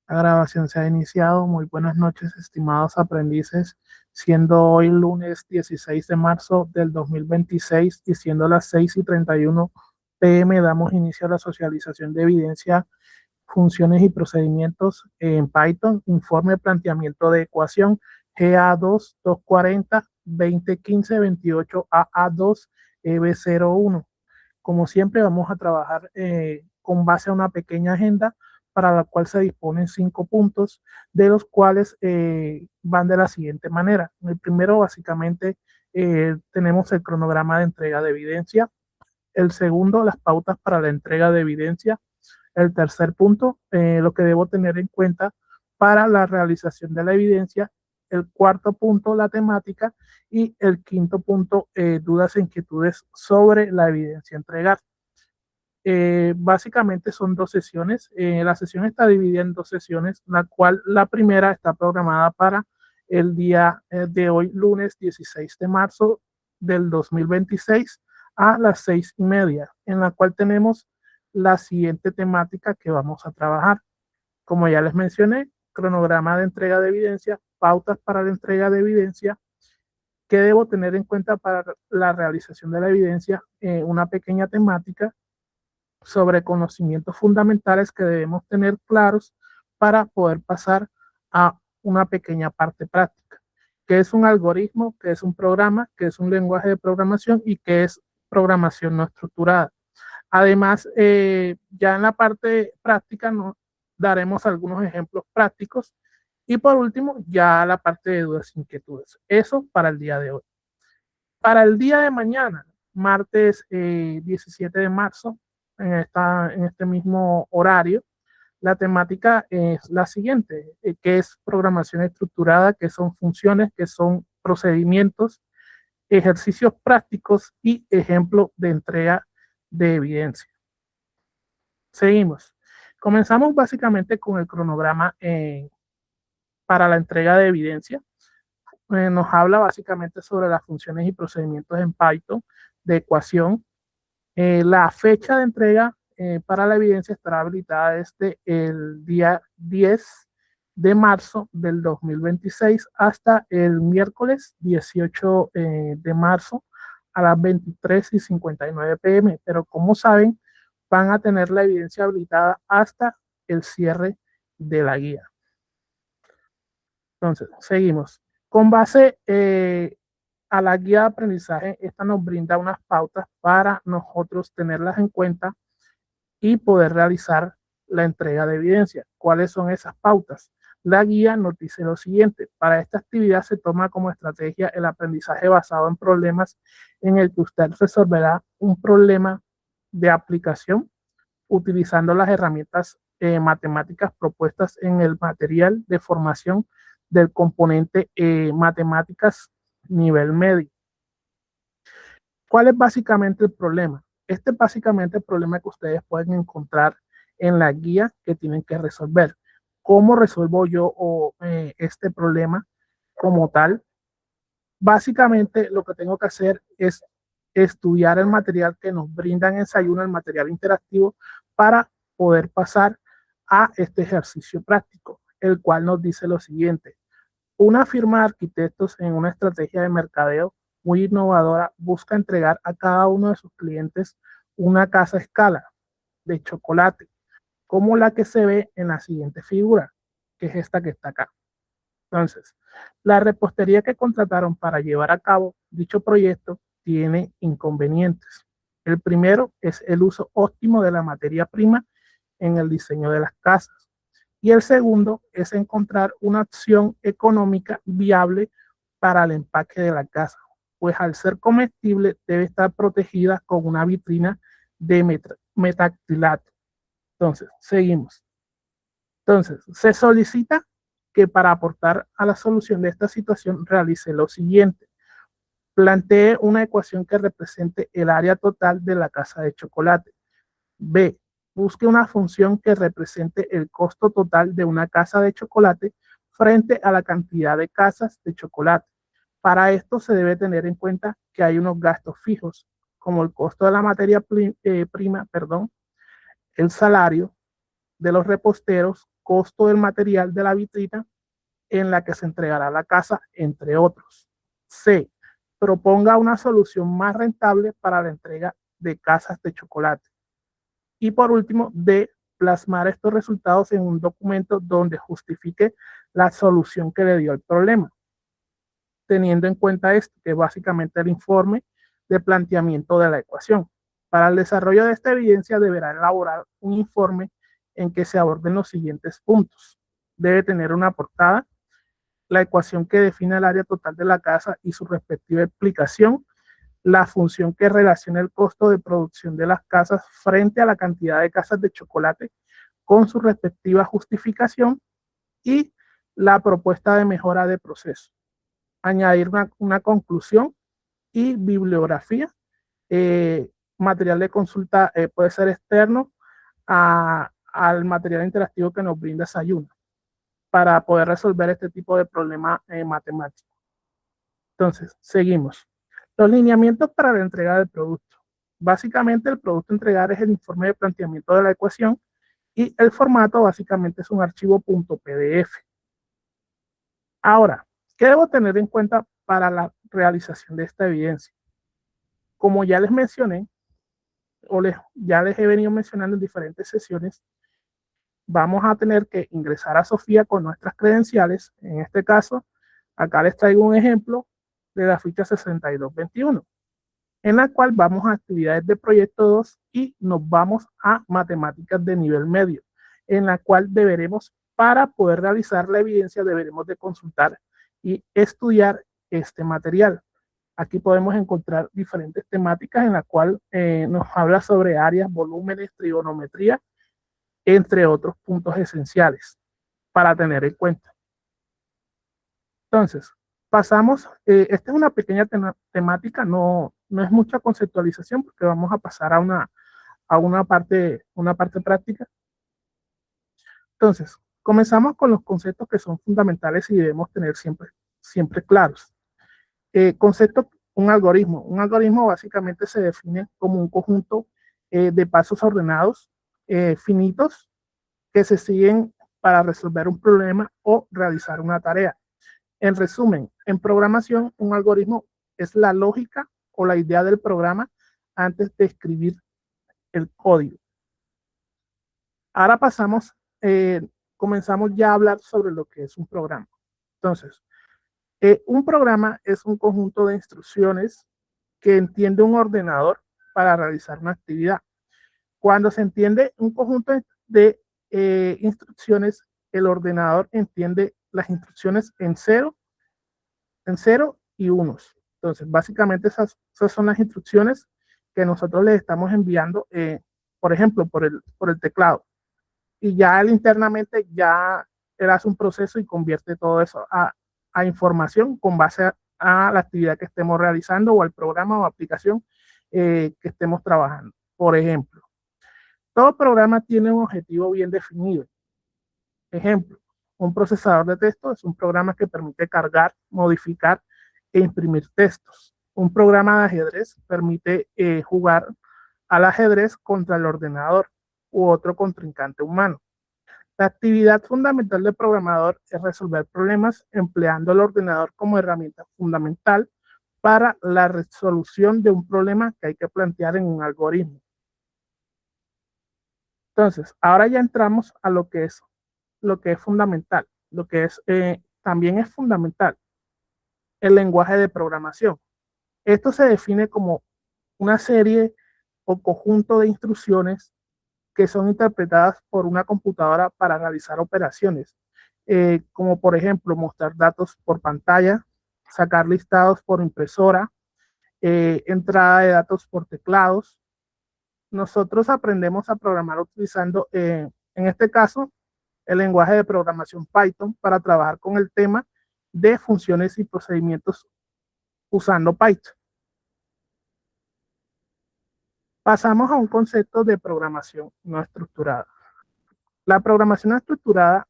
La grabación se ha iniciado. Muy buenas noches, estimados aprendices. Siendo hoy lunes 16 de marzo del 2026 y siendo las 6:31 p.m., damos inicio a la socialización de evidencia, funciones y procedimientos en Python. Informe de planteamiento de ecuación GA2 240 2015 28 AA2 EB01. Como siempre, vamos a trabajar con base a una pequeña agenda para la cual se disponen 5 puntos, de los cuales van de la siguiente manera. El primero, básicamente, tenemos el cronograma de entrega de evidencia. El segundo, las pautas para la entrega de evidencia. El tercer punto, lo que debo tener en cuenta para la realización de la evidencia. El cuarto punto, la temática. Y el quinto punto, dudas e inquietudes sobre la evidencia entregada. Básicamente son 2 sesiones. La sesión está dividida en 2 sesiones, la cual la primera está programada para el día de hoy, lunes 16 de marzo del 2026 a las 6:30, en la cual tenemos la siguiente temática que vamos a trabajar. Como ya les mencioné, cronograma de entrega de evidencia, pautas para la entrega de evidencia, qué debo tener en cuenta para la realización de la evidencia, una pequeña temática sobre conocimientos fundamentales que debemos tener claros para poder pasar a una pequeña parte práctica. ¿Qué es un algoritmo? ¿Qué es un programa? ¿Qué es un lenguaje de programación? ¿Y qué es programación no estructurada? Además, ya en la parte práctica nos daremos algunos ejemplos prácticos. Y por último, ya la parte de dudas e inquietudes. Eso para el día de hoy. Para el día de mañana, martes 17 de marzo, en este mismo horario, la temática es la siguiente, que es programación estructurada, que son funciones, que son procedimientos, ejercicios prácticos y ejemplo de entrega de evidencia. Seguimos. Comenzamos básicamente con el cronograma para la entrega de evidencia. Nos habla básicamente sobre las funciones y procedimientos en Python de ecuación. La fecha de entrega para la evidencia estará habilitada desde el día 10 de marzo del 2026 hasta el miércoles 18 de marzo a las 23:59 p.m. Pero como saben, van a tener la evidencia habilitada hasta el cierre de la guía. Entonces, seguimos. Con base a la guía de aprendizaje, esta nos brinda unas pautas para nosotros tenerlas en cuenta y poder realizar la entrega de evidencia. ¿Cuáles son esas pautas? La guía nos dice lo siguiente: para esta actividad se toma como estrategia el aprendizaje basado en problemas, en el que usted resolverá un problema de aplicación utilizando las herramientas matemáticas propuestas en el material de formación del componente matemáticas nivel medio. ¿Cuál es básicamente el problema? Este es básicamente el problema que ustedes pueden encontrar en la guía que tienen que resolver. ¿Cómo resuelvo yo este problema como tal? Básicamente lo que tengo que hacer es estudiar el material que nos brindan en Sayuna, el material interactivo, para poder pasar a este ejercicio práctico, el cual nos dice lo siguiente: una firma de arquitectos en una estrategia de mercadeo muy innovadora busca entregar a cada uno de sus clientes una casa a escala de chocolate, como la que se ve en la siguiente figura, que es esta que está acá. Entonces, la repostería que contrataron para llevar a cabo dicho proyecto tiene inconvenientes. El primero es el uso óptimo de la materia prima en el diseño de las casas. Y el segundo es encontrar una opción económica viable para el empaque de la casa, pues al ser comestible debe estar protegida con una vitrina de metacrilato. Entonces, seguimos. Entonces, se solicita que para aportar a la solución de esta situación realice lo siguiente: plantee una ecuación que represente el área total de la casa de chocolate. B. Busque una función que represente el costo total de una casa de chocolate frente a la cantidad de casas de chocolate. Para esto se debe tener en cuenta que hay unos gastos fijos, como el costo de la materia prima, el salario, de los reposteros, costo del material de la vitrina en la que se entregará la casa, entre otros. C. Proponga una solución más rentable para la entrega de casas de chocolate. Y por último, D. Plasmar estos resultados en un documento donde justifique la solución que le dio el problema, teniendo en cuenta esto, que es básicamente el informe de planteamiento de la ecuación. Para el desarrollo de esta evidencia deberá elaborar un informe en que se aborden los siguientes puntos. Debe tener una portada, la ecuación que define el área total de la casa y su respectiva explicación, la función que relaciona el costo de producción de las casas frente a la cantidad de casas de chocolate con su respectiva justificación y la propuesta de mejora de proceso. Añadir una conclusión y bibliografía. Material de consulta puede ser externo al material interactivo que nos brinda Sayuna para poder resolver este tipo de problema matemático. Entonces, seguimos. Los lineamientos para la entrega del producto. Básicamente, el producto a entregar es el informe de planteamiento de la ecuación y el formato básicamente es un archivo .pdf. Ahora, ¿qué debo tener en cuenta para la realización de esta evidencia? Como ya les mencioné, ya les he venido mencionando en diferentes sesiones, vamos a tener que ingresar a Sofía con nuestras credenciales. En este caso, acá les traigo un ejemplo de la ficha 6221, en la cual vamos a actividades de proyecto 2 y nos vamos a matemáticas de nivel medio, en la cual deberemos, para poder realizar la evidencia, deberemos de consultar y estudiar este material. Aquí podemos encontrar diferentes temáticas en la cual nos habla sobre áreas, volúmenes, trigonometría, entre otros puntos esenciales para tener en cuenta. Entonces, pasamos, esta es una pequeña temática, no es mucha conceptualización porque vamos a pasar a una parte práctica. Entonces, comenzamos con los conceptos que son fundamentales y debemos tener siempre claros. Concepto, un algoritmo. Un algoritmo básicamente se define como un conjunto de pasos ordenados, finitos, que se siguen para resolver un problema o realizar una tarea. En resumen, en programación, un algoritmo es la lógica o la idea del programa antes de escribir el código. Ahora comenzamos ya a hablar sobre lo que es un programa. Entonces, un programa es un conjunto de instrucciones que entiende un ordenador para realizar una actividad. Cuando se entiende un conjunto de instrucciones, el ordenador entiende las instrucciones en cero y unos. Entonces, básicamente esas son las instrucciones que nosotros le estamos enviando, por ejemplo, por el teclado. Y ya él internamente él hace un proceso y convierte todo eso a información con base a la actividad que estemos realizando o al programa o aplicación que estemos trabajando. Por ejemplo, todo programa tiene un objetivo bien definido. Ejemplo, un procesador de texto es un programa que permite cargar, modificar e imprimir textos. Un programa de ajedrez permite jugar al ajedrez contra el ordenador u otro contrincante humano. La actividad fundamental del programador es resolver problemas empleando el ordenador como herramienta fundamental para la resolución de un problema que hay que plantear en un algoritmo. Entonces, ahora ya entramos a lo que es fundamental, también es fundamental el lenguaje de programación. Esto se define como una serie o conjunto de instrucciones que son interpretadas por una computadora para realizar operaciones, como por ejemplo mostrar datos por pantalla, sacar listados por impresora, entrada de datos por teclados. Nosotros aprendemos a programar utilizando, en este caso, el lenguaje de programación Python para trabajar con el tema de funciones y procedimientos usando Python. Pasamos a un concepto de programación no estructurada. La programación no estructurada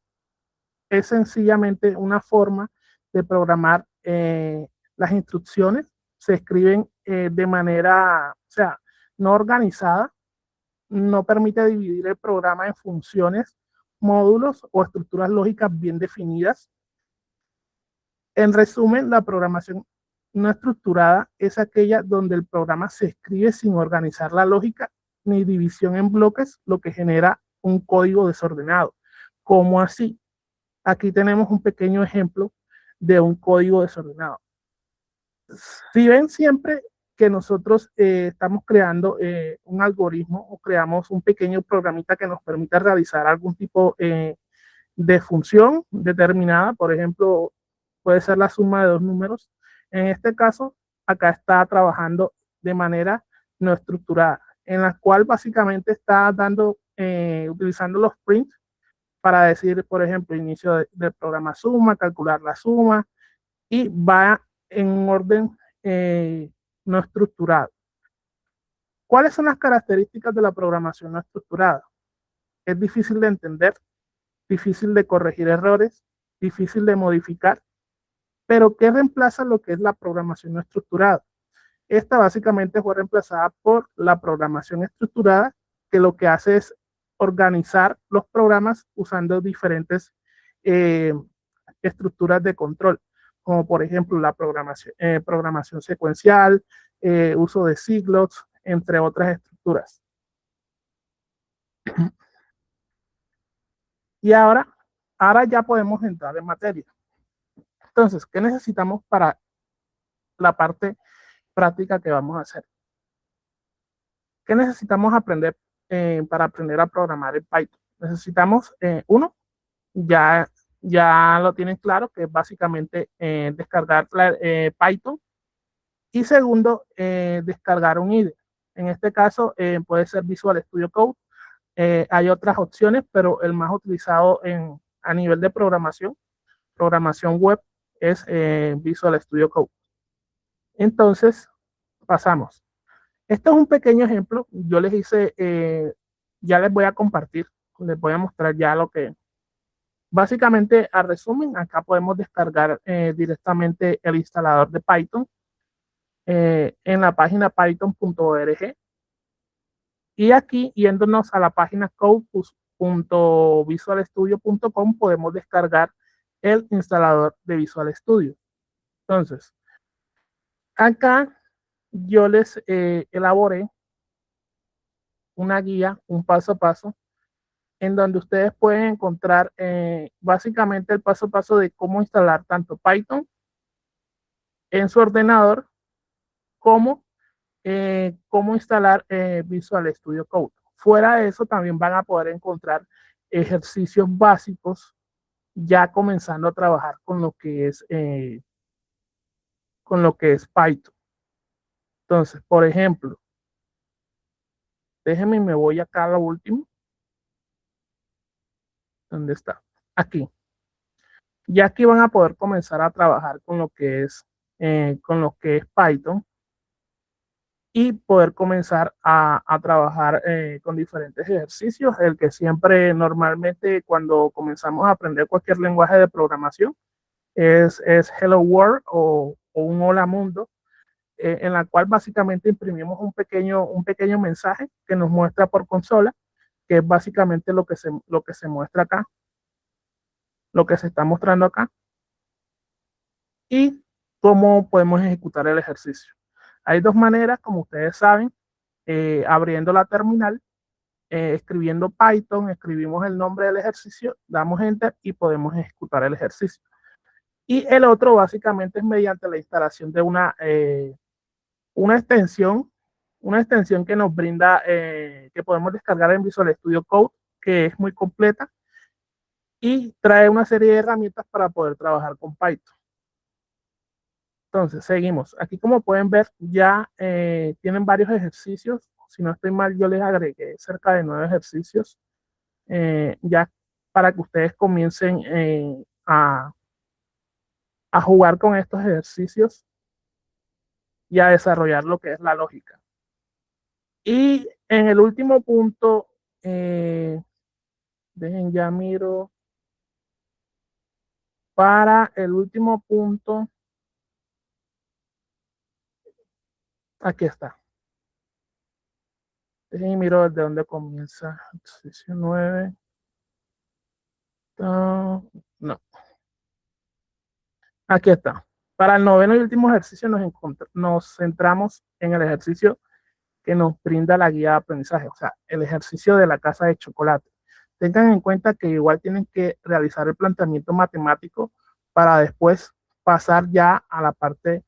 es sencillamente una forma de programar las instrucciones. Se escriben de manera, no organizada, no permite dividir el programa en funciones módulos o estructuras lógicas bien definidas. En resumen, la programación no estructurada es aquella donde el programa se escribe sin organizar la lógica ni división en bloques, lo que genera un código desordenado. ¿Cómo así? Aquí tenemos un pequeño ejemplo de un código desordenado. Si ven siempre que nosotros estamos creando un algoritmo o creamos un pequeño programita que nos permita realizar algún tipo de función determinada, por ejemplo, puede ser la suma de dos números. En este caso, acá está trabajando de manera no estructurada, en la cual básicamente está dando, utilizando los prints para decir, por ejemplo, inicio del programa suma, calcular la suma, y va en un orden no estructurado. ¿Cuáles son las características de la programación no estructurada? Es difícil de entender, difícil de corregir errores, difícil de modificar, pero ¿qué reemplaza lo que es la programación no estructurada? Esta básicamente fue reemplazada por la programación estructurada, que lo que hace es organizar los programas usando diferentes eh, estructuras de control, como por ejemplo la programación secuencial, uso de siglos, entre otras estructuras. Y ahora ya podemos entrar en materia. Entonces, ¿qué necesitamos para la parte práctica que vamos a hacer? ¿Qué necesitamos aprender para aprender a programar en Python? Necesitamos, uno, ya, ya lo tienen claro, que es básicamente descargar Python. Y segundo, descargar un IDE. En este caso puede ser Visual Studio Code. Hay otras opciones, pero el más utilizado a nivel de programación web, es Visual Studio Code. Entonces, pasamos. Esto es un pequeño ejemplo. Yo les hice, ya les voy a compartir, les voy a mostrar ya lo que, básicamente, a resumen, acá podemos descargar directamente el instalador de Python en la página python.org. Y aquí, yéndonos a la página code.visualstudio.com, podemos descargar el instalador de Visual Studio. Entonces, acá yo les elaboré una guía, un paso a paso, en donde ustedes pueden encontrar básicamente el paso a paso de cómo instalar tanto Python en su ordenador como cómo instalar Visual Studio Code. Fuera de eso, también van a poder encontrar ejercicios básicos ya comenzando a trabajar con lo que es Python. Entonces, por ejemplo, déjenme, me voy acá a lo último. ¿Dónde está? Aquí. Ya aquí van a poder comenzar a trabajar con lo que es Python y poder comenzar a trabajar con diferentes ejercicios. El que siempre normalmente cuando comenzamos a aprender cualquier lenguaje de programación es Hello World o un Hola Mundo, en la cual básicamente imprimimos un pequeño mensaje que nos muestra por consola, que es básicamente lo que se muestra acá, lo que se está mostrando acá, y cómo podemos ejecutar el ejercicio. Hay dos maneras, como ustedes saben, abriendo la terminal, escribiendo Python, escribimos el nombre del ejercicio, damos enter y podemos ejecutar el ejercicio. Y el otro básicamente es mediante la instalación de una extensión, una extensión que nos brinda, que podemos descargar en Visual Studio Code, que es muy completa y trae una serie de herramientas para poder trabajar con Python. Entonces, seguimos. Aquí, como pueden ver, ya tienen varios ejercicios. Si no estoy mal, yo les agregué cerca de 9 ejercicios, ya para que ustedes comiencen a jugar con estos ejercicios y a desarrollar lo que es la lógica. Y en el último punto, dejen ya miro, para el último punto, aquí está. Dejen miro desde dónde comienza. Ejercicio 9. No, aquí está. Para el noveno y último ejercicio nos centramos en el ejercicio que nos brinda la guía de aprendizaje, o sea, el ejercicio de la casa de chocolate. Tengan en cuenta que igual tienen que realizar el planteamiento matemático para después pasar ya a la parte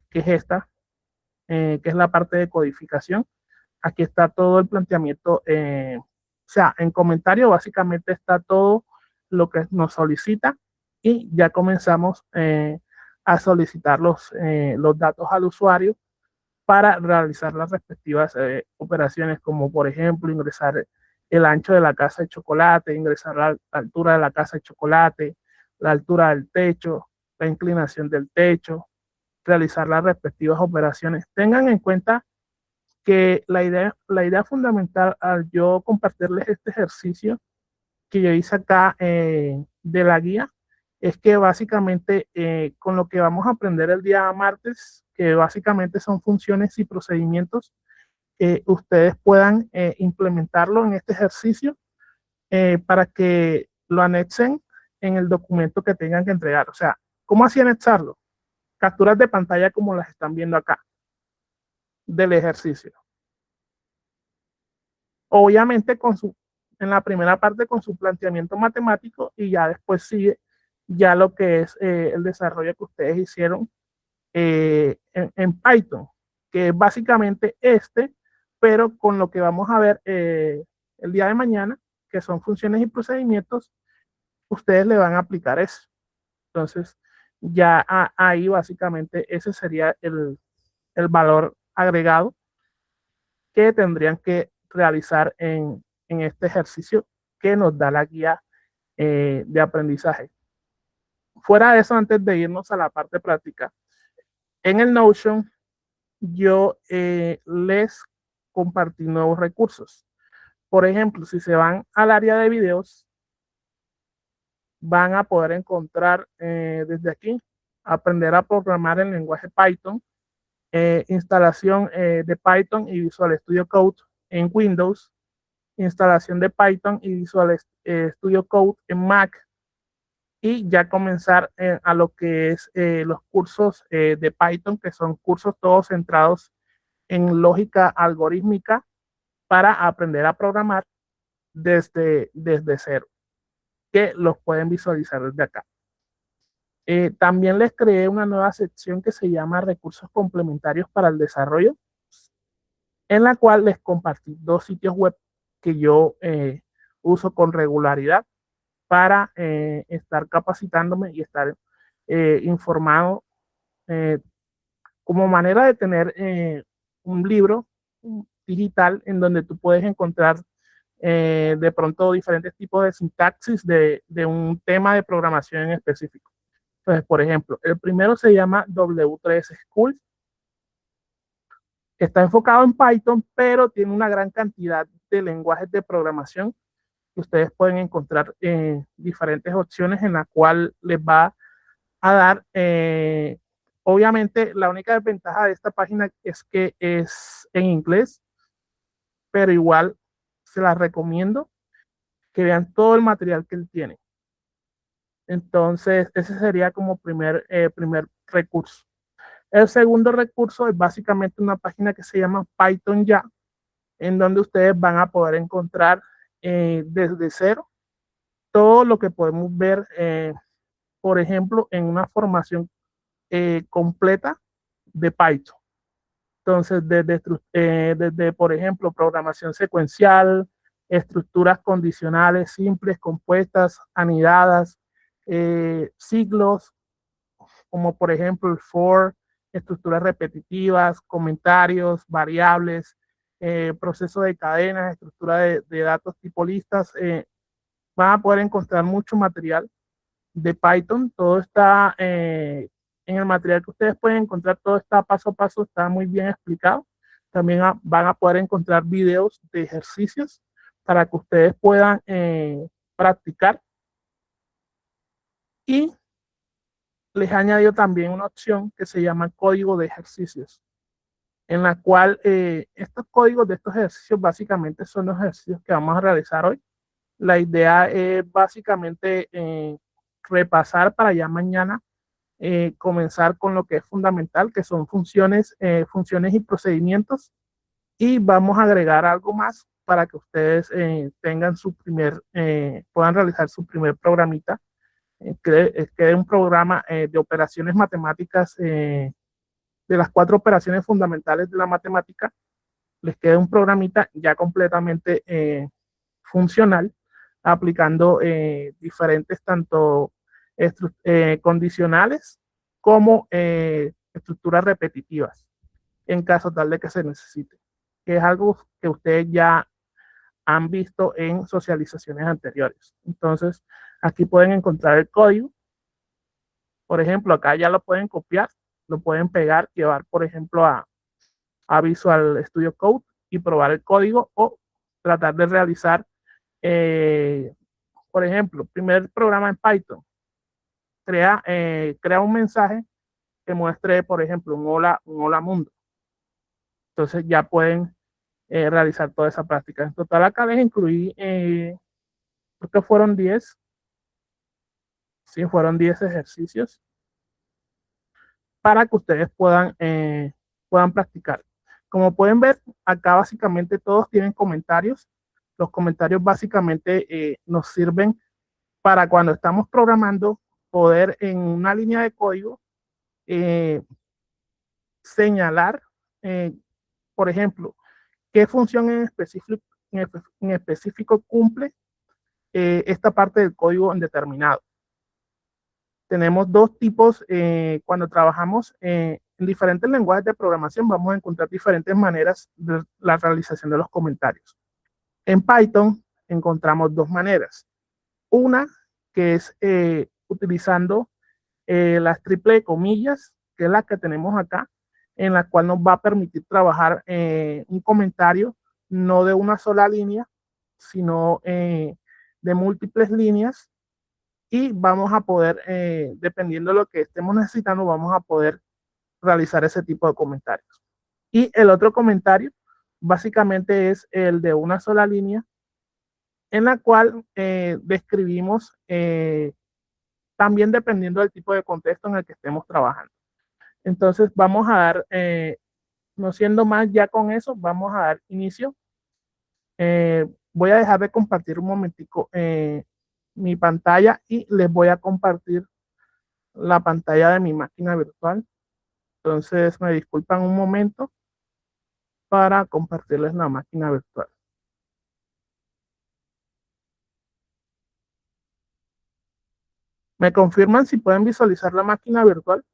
que es esta, que es la parte de codificación. Aquí está todo el planteamiento, o sea, en comentario básicamente está todo lo que nos solicita y ya comenzamos a solicitar los datos al usuario para realizar las respectivas operaciones, como por ejemplo ingresar el ancho de la casa de chocolate, ingresar la altura de la casa de chocolate, la altura del techo, la inclinación del techo, realizar las respectivas operaciones. Tengan en cuenta que la idea fundamental al yo compartirles este ejercicio que yo hice acá de la guía es que básicamente con lo que vamos a aprender el día martes, que básicamente son funciones y procedimientos, ustedes puedan implementarlo en este ejercicio para que lo anexen en el documento que tengan que entregar. O sea, ¿cómo así anexarlo? Capturas de pantalla como las están viendo acá del ejercicio. Obviamente en la primera parte con su planteamiento matemático y ya después sigue ya lo que es el desarrollo que ustedes hicieron en Python, que es básicamente pero con lo que vamos a ver el día de mañana, que son funciones y procedimientos, ustedes le van a aplicar eso. Entonces, ya ahí básicamente ese sería el valor agregado que tendrían que realizar en este ejercicio que nos da la guía de aprendizaje. Fuera de eso, antes de irnos a la parte práctica, en el Notion yo les compartí nuevos recursos. Por ejemplo, si se van al área de videos, van a poder encontrar desde aquí, aprender a programar en lenguaje Python, instalación de Python y Visual Studio Code en Windows, instalación de Python y Visual Studio Code en Mac, y ya comenzar a lo que es los cursos de Python, que son cursos todos centrados en lógica algorítmica para aprender a programar desde cero, que los pueden visualizar desde acá. También les creé una nueva sección que se llama recursos complementarios para el desarrollo, en la cual les compartí dos sitios web que yo uso con regularidad para estar capacitándome y estar informado como manera de tener un libro digital en donde tú puedes encontrar de pronto diferentes tipos de sintaxis de un tema de programación en específico. Entonces, por ejemplo, el primero se llama W3 School. Está enfocado en Python, pero tiene una gran cantidad de lenguajes de programación que ustedes pueden encontrar diferentes opciones en la cual les va a dar, obviamente la única desventaja de esta página es que es en inglés, pero igual se las recomiendo que vean todo el material que él tiene. Entonces, ese sería como primer recurso. El segundo recurso es básicamente una página que se llama Python Ya, en donde ustedes van a poder encontrar desde cero todo lo que podemos ver, por ejemplo, en una formación completa de Python. Entonces, desde, por ejemplo, programación secuencial, estructuras condicionales simples, compuestas, anidadas, siglos, como por ejemplo el for, estructuras repetitivas, comentarios, variables, proceso de cadenas, estructura de datos tipo listas. Van a poder encontrar mucho material de Python. Todo está en el material que ustedes pueden encontrar, todo está paso a paso, está muy bien explicado. También van a poder encontrar videos de ejercicios para que ustedes puedan practicar. Y les añadió también una opción que se llama código de ejercicios, en la cual estos códigos de estos ejercicios básicamente son los ejercicios que vamos a realizar hoy. La idea es básicamente repasar para ya mañana comenzar con lo que es fundamental, que son funciones y procedimientos, y vamos a agregar algo más para que ustedes tengan puedan realizar su primer programita, que un programa de operaciones matemáticas, de las 4 operaciones fundamentales de la matemática, les quede un programita ya completamente funcional, aplicando diferentes tanto condicionales como estructuras repetitivas en caso tal de que se necesite, que es algo que ustedes ya han visto en socializaciones anteriores. Entonces, aquí pueden encontrar el código. Por ejemplo, acá ya lo pueden copiar, lo pueden pegar, llevar, por ejemplo, a Visual Studio Code y probar el código, o tratar de realizar, por ejemplo, primer programa en Python. Crea un mensaje que muestre, por ejemplo, un hola mundo. Entonces ya pueden realizar toda esa práctica. En total acá les incluí, creo que fueron 10, sí, fueron 10 ejercicios para que ustedes puedan practicar. Como pueden ver, acá básicamente todos tienen comentarios. Los comentarios básicamente nos sirven para cuando estamos programando poder en una línea de código eh, señalar, eh, por ejemplo, qué función en específico cumple esta parte del código en determinado. Tenemos dos tipos, cuando trabajamos en diferentes lenguajes de programación, vamos a encontrar diferentes maneras de la realización de los comentarios. En Python encontramos dos maneras. Una que es utilizando las triple comillas, que es la que tenemos acá, en la cual nos va a permitir trabajar un comentario no de una sola línea, sino de múltiples líneas, y vamos a poder, dependiendo de lo que estemos necesitando, vamos a poder realizar ese tipo de comentarios. Y el otro comentario básicamente es el de una sola línea, en la cual describimos también dependiendo del tipo de contexto en el que estemos trabajando. Entonces vamos a dar, no siendo más ya con eso, vamos a dar inicio. Voy a dejar de compartir un momentico mi pantalla y les voy a compartir la pantalla de mi máquina virtual. Entonces me disculpan un momento para compartirles la máquina virtual. ¿Me confirman si pueden visualizar la máquina virtual?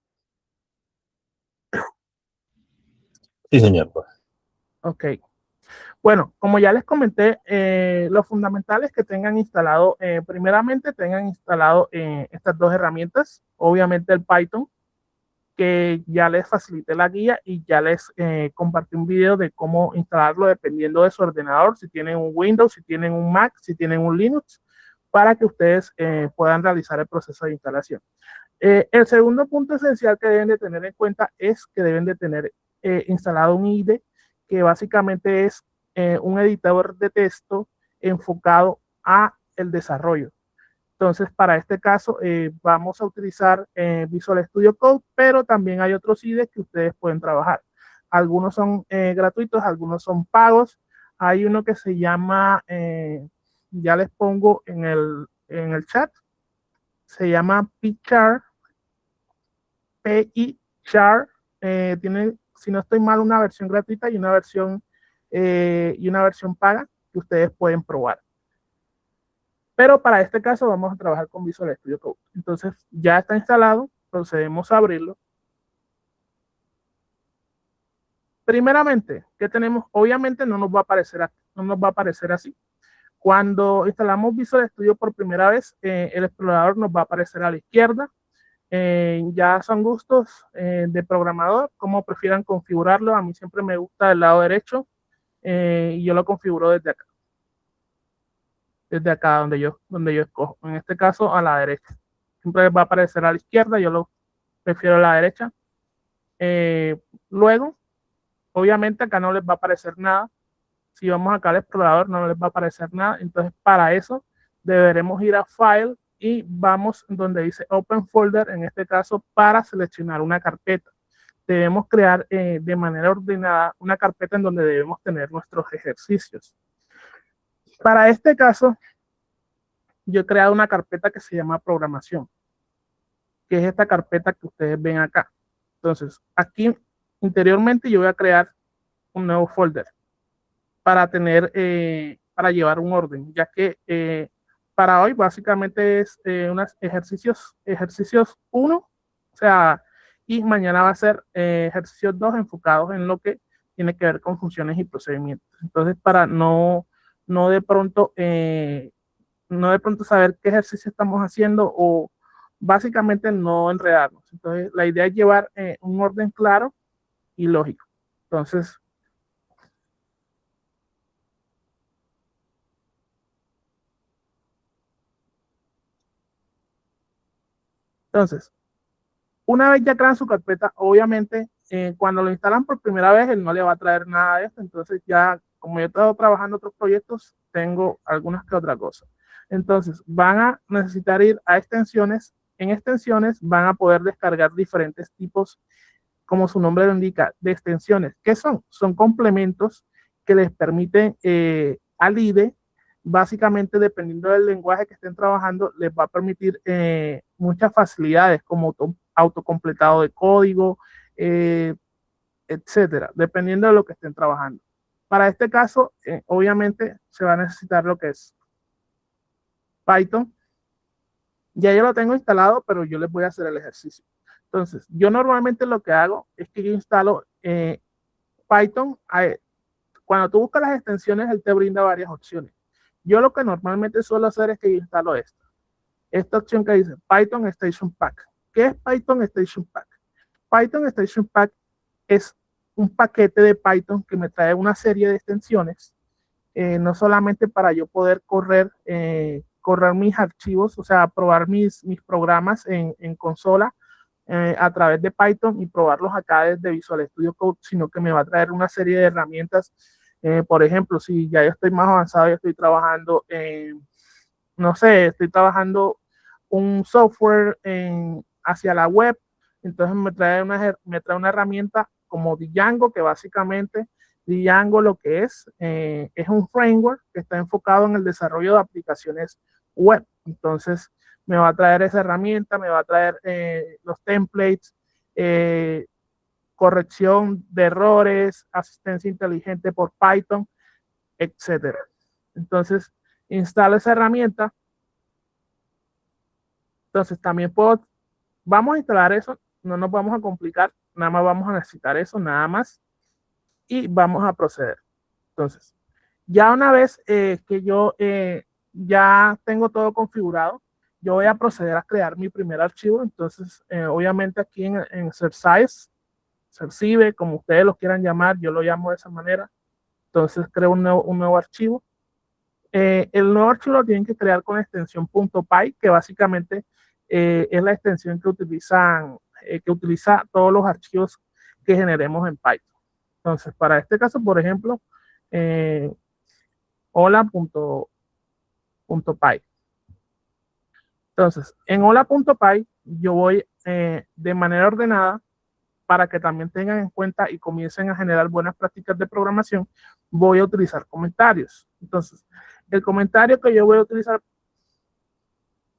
Sí, señor. Ok. Bueno, como ya les comenté, lo fundamental es que tengan instalado, primeramente tengan instalado estas dos herramientas, obviamente el Python, que ya les facilité la guía y ya les compartí un video de cómo instalarlo dependiendo de su ordenador, si tienen un Windows, si tienen un Mac, si tienen un Linux, para que ustedes puedan realizar el proceso de instalación. El segundo punto esencial que deben de tener en cuenta es que deben de tener instalado un IDE, que básicamente es un editor de texto enfocado a el desarrollo. Entonces, para este caso, vamos a utilizar Visual Studio Code, pero también hay otros IDEs que ustedes pueden trabajar. Algunos son gratuitos, algunos son pagos. Hay uno que se llama, ya les pongo en el chat, se llama PyChar, PyChar. Tiene, si no estoy mal, una versión gratuita y una versión paga que ustedes pueden probar. Pero para este caso vamos a trabajar con Visual Studio Code. Entonces ya está instalado, procedemos a abrirlo. Primeramente, ¿qué tenemos? Obviamente no nos va a aparecer así. Cuando instalamos Visual Studio por primera vez, el explorador nos va a aparecer a la izquierda. Ya son gustos de programador, como prefieran configurarlo. A mí siempre me gusta del lado derecho y yo lo configuro desde acá donde yo escojo. En este caso, a la derecha. Siempre va a aparecer a la izquierda, yo lo prefiero a la derecha. Luego, obviamente acá no les va a aparecer nada. Si vamos acá al explorador, no les va a aparecer nada. Entonces, para eso, deberemos ir a File y vamos donde dice Open Folder, en este caso, para seleccionar una carpeta. Debemos crear de manera ordenada una carpeta en donde debemos tener nuestros ejercicios. Para este caso, yo he creado una carpeta que se llama programación, que es esta carpeta que ustedes ven acá. Entonces, aquí interiormente yo voy a crear un nuevo folder para tener, para llevar un orden, ya que para hoy básicamente es unos ejercicios 1, o sea, y mañana va a ser ejercicios 2 enfocados en lo que tiene que ver con funciones y procedimientos. Entonces, para no de pronto saber qué ejercicio estamos haciendo o básicamente no enredarnos. Entonces, la idea es llevar un orden claro y lógico. Entonces, una vez ya crean su carpeta, obviamente, cuando lo instalan por primera vez, él no le va a traer nada de esto. Entonces, ya como yo he estado trabajando en otros proyectos, tengo algunas que otra cosa. Entonces, van a necesitar ir a extensiones. En extensiones van a poder descargar diferentes tipos, como su nombre lo indica, de extensiones. ¿Qué son? Son complementos que les permiten al IDE, básicamente dependiendo del lenguaje que estén trabajando, les va a permitir muchas facilidades como autocompletado de código, etcétera, dependiendo de lo que estén trabajando. Para este caso, obviamente se va a necesitar lo que es Python. Ya yo lo tengo instalado, pero yo les voy a hacer el ejercicio. Entonces, yo normalmente lo que hago es que yo instalo Python. Cuando tú buscas las extensiones, él te brinda varias opciones. Yo lo que normalmente suelo hacer es que yo instalo esta opción que dice Python Station Pack. ¿Qué es Python Station Pack? Python Station Pack es un paquete de Python que me trae una serie de extensiones, no solamente para yo poder correr mis archivos, o sea, probar mis programas en consola a través de Python y probarlos acá desde Visual Studio Code, sino que me va a traer una serie de herramientas. Por ejemplo, si ya yo estoy más avanzado, yo estoy trabajando no sé, estoy trabajando un software hacia la web, entonces me trae una herramienta como Django, que básicamente Django lo que es un framework que está enfocado en el desarrollo de aplicaciones web. Entonces me va a traer esa herramienta, me va a traer los templates, corrección de errores, asistencia inteligente por Python, etcétera. Entonces, instalo esa herramienta. Entonces, también vamos a instalar eso, no nos vamos a complicar, nada más vamos a necesitar eso, nada más, y vamos a proceder. Entonces, ya una vez que yo ya tengo todo configurado, yo voy a proceder a crear mi primer archivo. Entonces, obviamente aquí en Exercise, Exercive, como ustedes lo quieran llamar, yo lo llamo de esa manera. Entonces, creo un nuevo archivo. El nuevo archivo lo tienen que crear con extensión .py, que básicamente es la extensión que utiliza todos los archivos que generemos en Python. Entonces, para este caso, por ejemplo, hola.py. Entonces, en hola.py yo voy de manera ordenada para que también tengan en cuenta y comiencen a generar buenas prácticas de programación. Voy a utilizar comentarios. Entonces, el comentario que yo voy a utilizar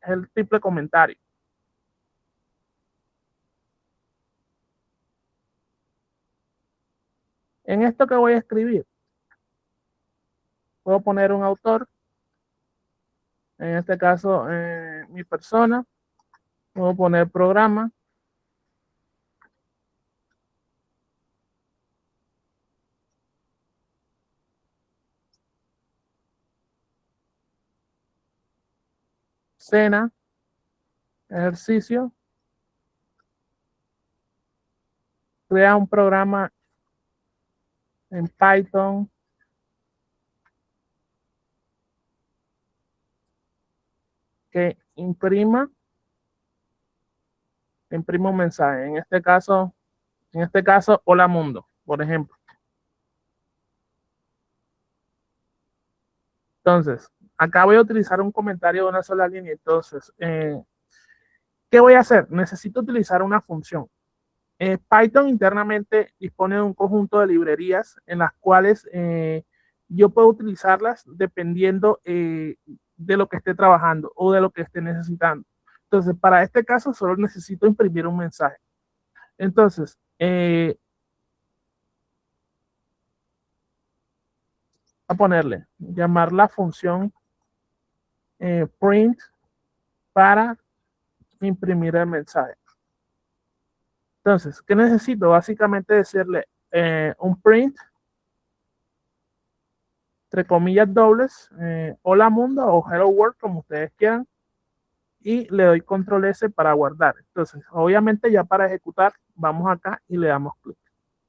es el triple comentario. En esto que voy a escribir, puedo poner un autor, en este caso mi persona, puedo poner programa, cena, ejercicio, crea un programa en Python que imprima un mensaje. En este caso, hola mundo, por ejemplo. Entonces, acá voy a utilizar un comentario de una sola línea. Entonces, ¿qué voy a hacer? Necesito utilizar una función. Python internamente dispone de un conjunto de librerías en las cuales yo puedo utilizarlas dependiendo de lo que esté trabajando o de lo que esté necesitando. Entonces, para este caso, solo necesito imprimir un mensaje. Entonces, a ponerle, llamar la función print para imprimir el mensaje. Entonces, ¿qué necesito? Básicamente decirle un print, entre comillas dobles, hola mundo o hello world, como ustedes quieran, y le doy control S para guardar. Entonces, obviamente ya para ejecutar, vamos acá y le damos clic.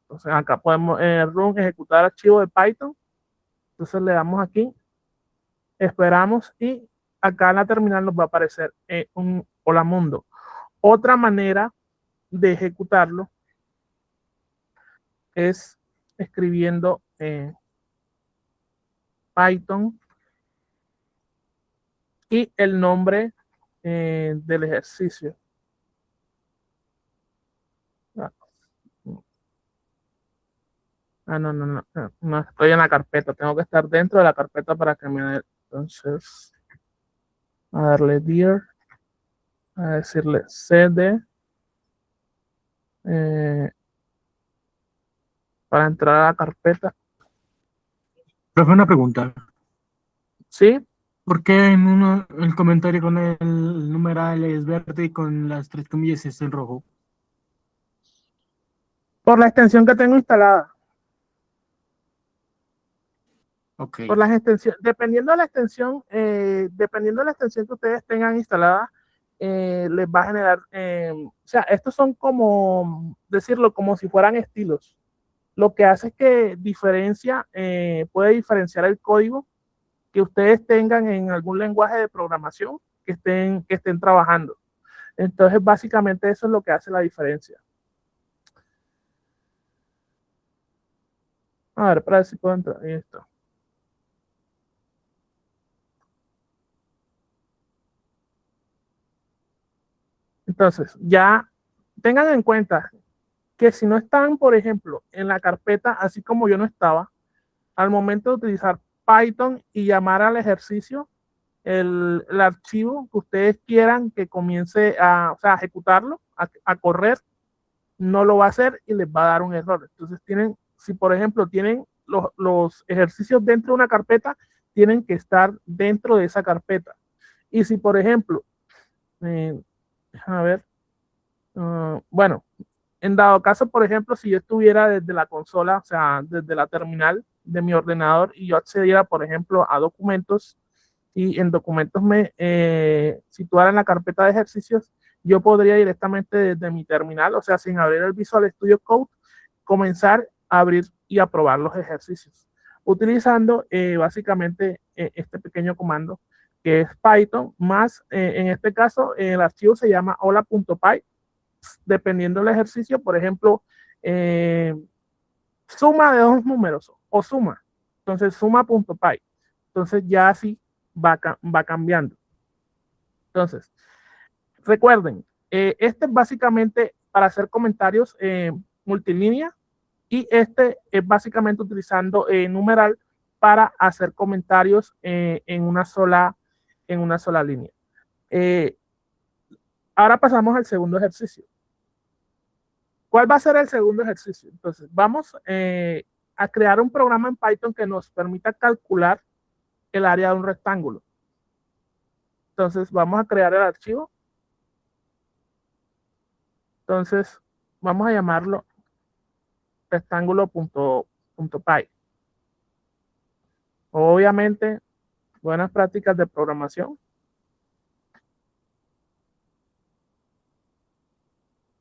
Entonces, acá podemos run, ejecutar archivo de Python. Entonces, le damos aquí, esperamos y acá en la terminal nos va a aparecer un hola mundo. Otra manera de ejecutarlo es escribiendo Python y el nombre del ejercicio. No estoy en la carpeta, tengo que estar dentro de la carpeta para que me dé. Entonces, a darle dir, a decirle cd para entrar a la carpeta. Profe, una pregunta. ¿Sí? ¿Por qué en uno el comentario con el numeral es verde y con las tres comillas es en rojo? Por la extensión que tengo instalada. Ok. Por las extensiones, dependiendo de la extensión que ustedes tengan instalada, les va a generar, o sea, estos son como, decirlo, como si fueran estilos. Lo que hace es que puede diferenciar el código que ustedes tengan en algún lenguaje de programación que estén trabajando. Entonces, básicamente eso es lo que hace la diferencia. A ver, para ver si puedo entrar en esto. Entonces, ya tengan en cuenta que si no están, por ejemplo, en la carpeta, así como yo no estaba, al momento de utilizar Python y llamar al ejercicio, el archivo que ustedes quieran que comience a, o sea, a ejecutarlo, a correr, no lo va a hacer y les va a dar un error. Entonces si por ejemplo tienen los ejercicios dentro de una carpeta, tienen que estar dentro de esa carpeta. Y si por ejemplo, a ver, bueno, en dado caso, por ejemplo, si yo estuviera desde la consola, o sea, desde la terminal de mi ordenador y yo accediera, por ejemplo, a documentos y en documentos me situara en la carpeta de ejercicios, yo podría directamente desde mi terminal, o sea, sin abrir el Visual Studio Code, comenzar a abrir y a probar los ejercicios, utilizando básicamente este pequeño comando que es Python, más en este caso el archivo se llama hola.py, dependiendo del ejercicio, por ejemplo, suma de dos números o suma, entonces suma.py, entonces ya así va cambiando. Entonces, recuerden, este es básicamente para hacer comentarios multilínea y este es básicamente utilizando numeral para hacer comentarios en una sola línea. Ahora pasamos al segundo ejercicio. ¿Cuál va a ser el segundo ejercicio? Entonces, vamos a crear un programa en Python que nos permita calcular el área de un rectángulo. Entonces, vamos a crear el archivo. Entonces, vamos a llamarlo rectángulo.py. Obviamente, buenas prácticas de programación.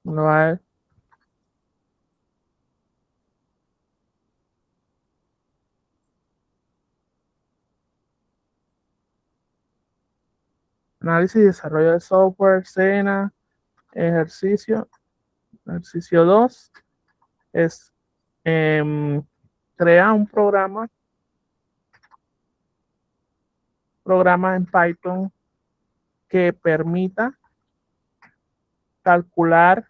Uno va a ver. Análisis y desarrollo de software, escena, ejercicio. Ejercicio 2 es crea un programa programa en Python que permita calcular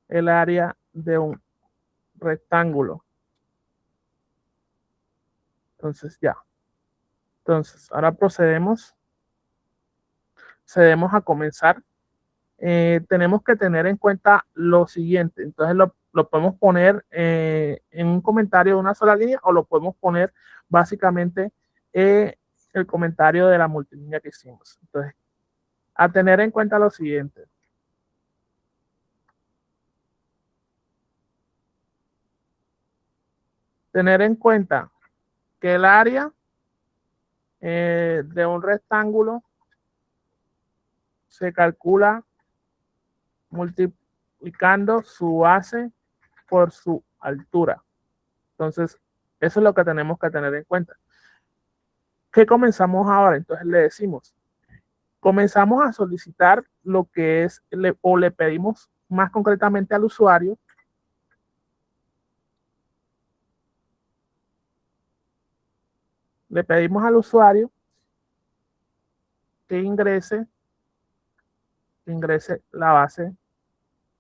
el área de un rectángulo. Entonces ya. Entonces, ahora procedemos a comenzar. Tenemos que tener en cuenta lo siguiente. Entonces lo podemos poner en un comentario de una sola línea o lo podemos poner básicamente el comentario de la multilínea que hicimos. Entonces, a tener en cuenta lo siguiente. Tener en cuenta que el área de un rectángulo se calcula multiplicando su base por su altura. Entonces, eso es lo que tenemos que tener en cuenta. ¿Qué comenzamos ahora? Entonces le decimos, comenzamos a solicitar lo que es, o le pedimos más concretamente al usuario que ingrese la base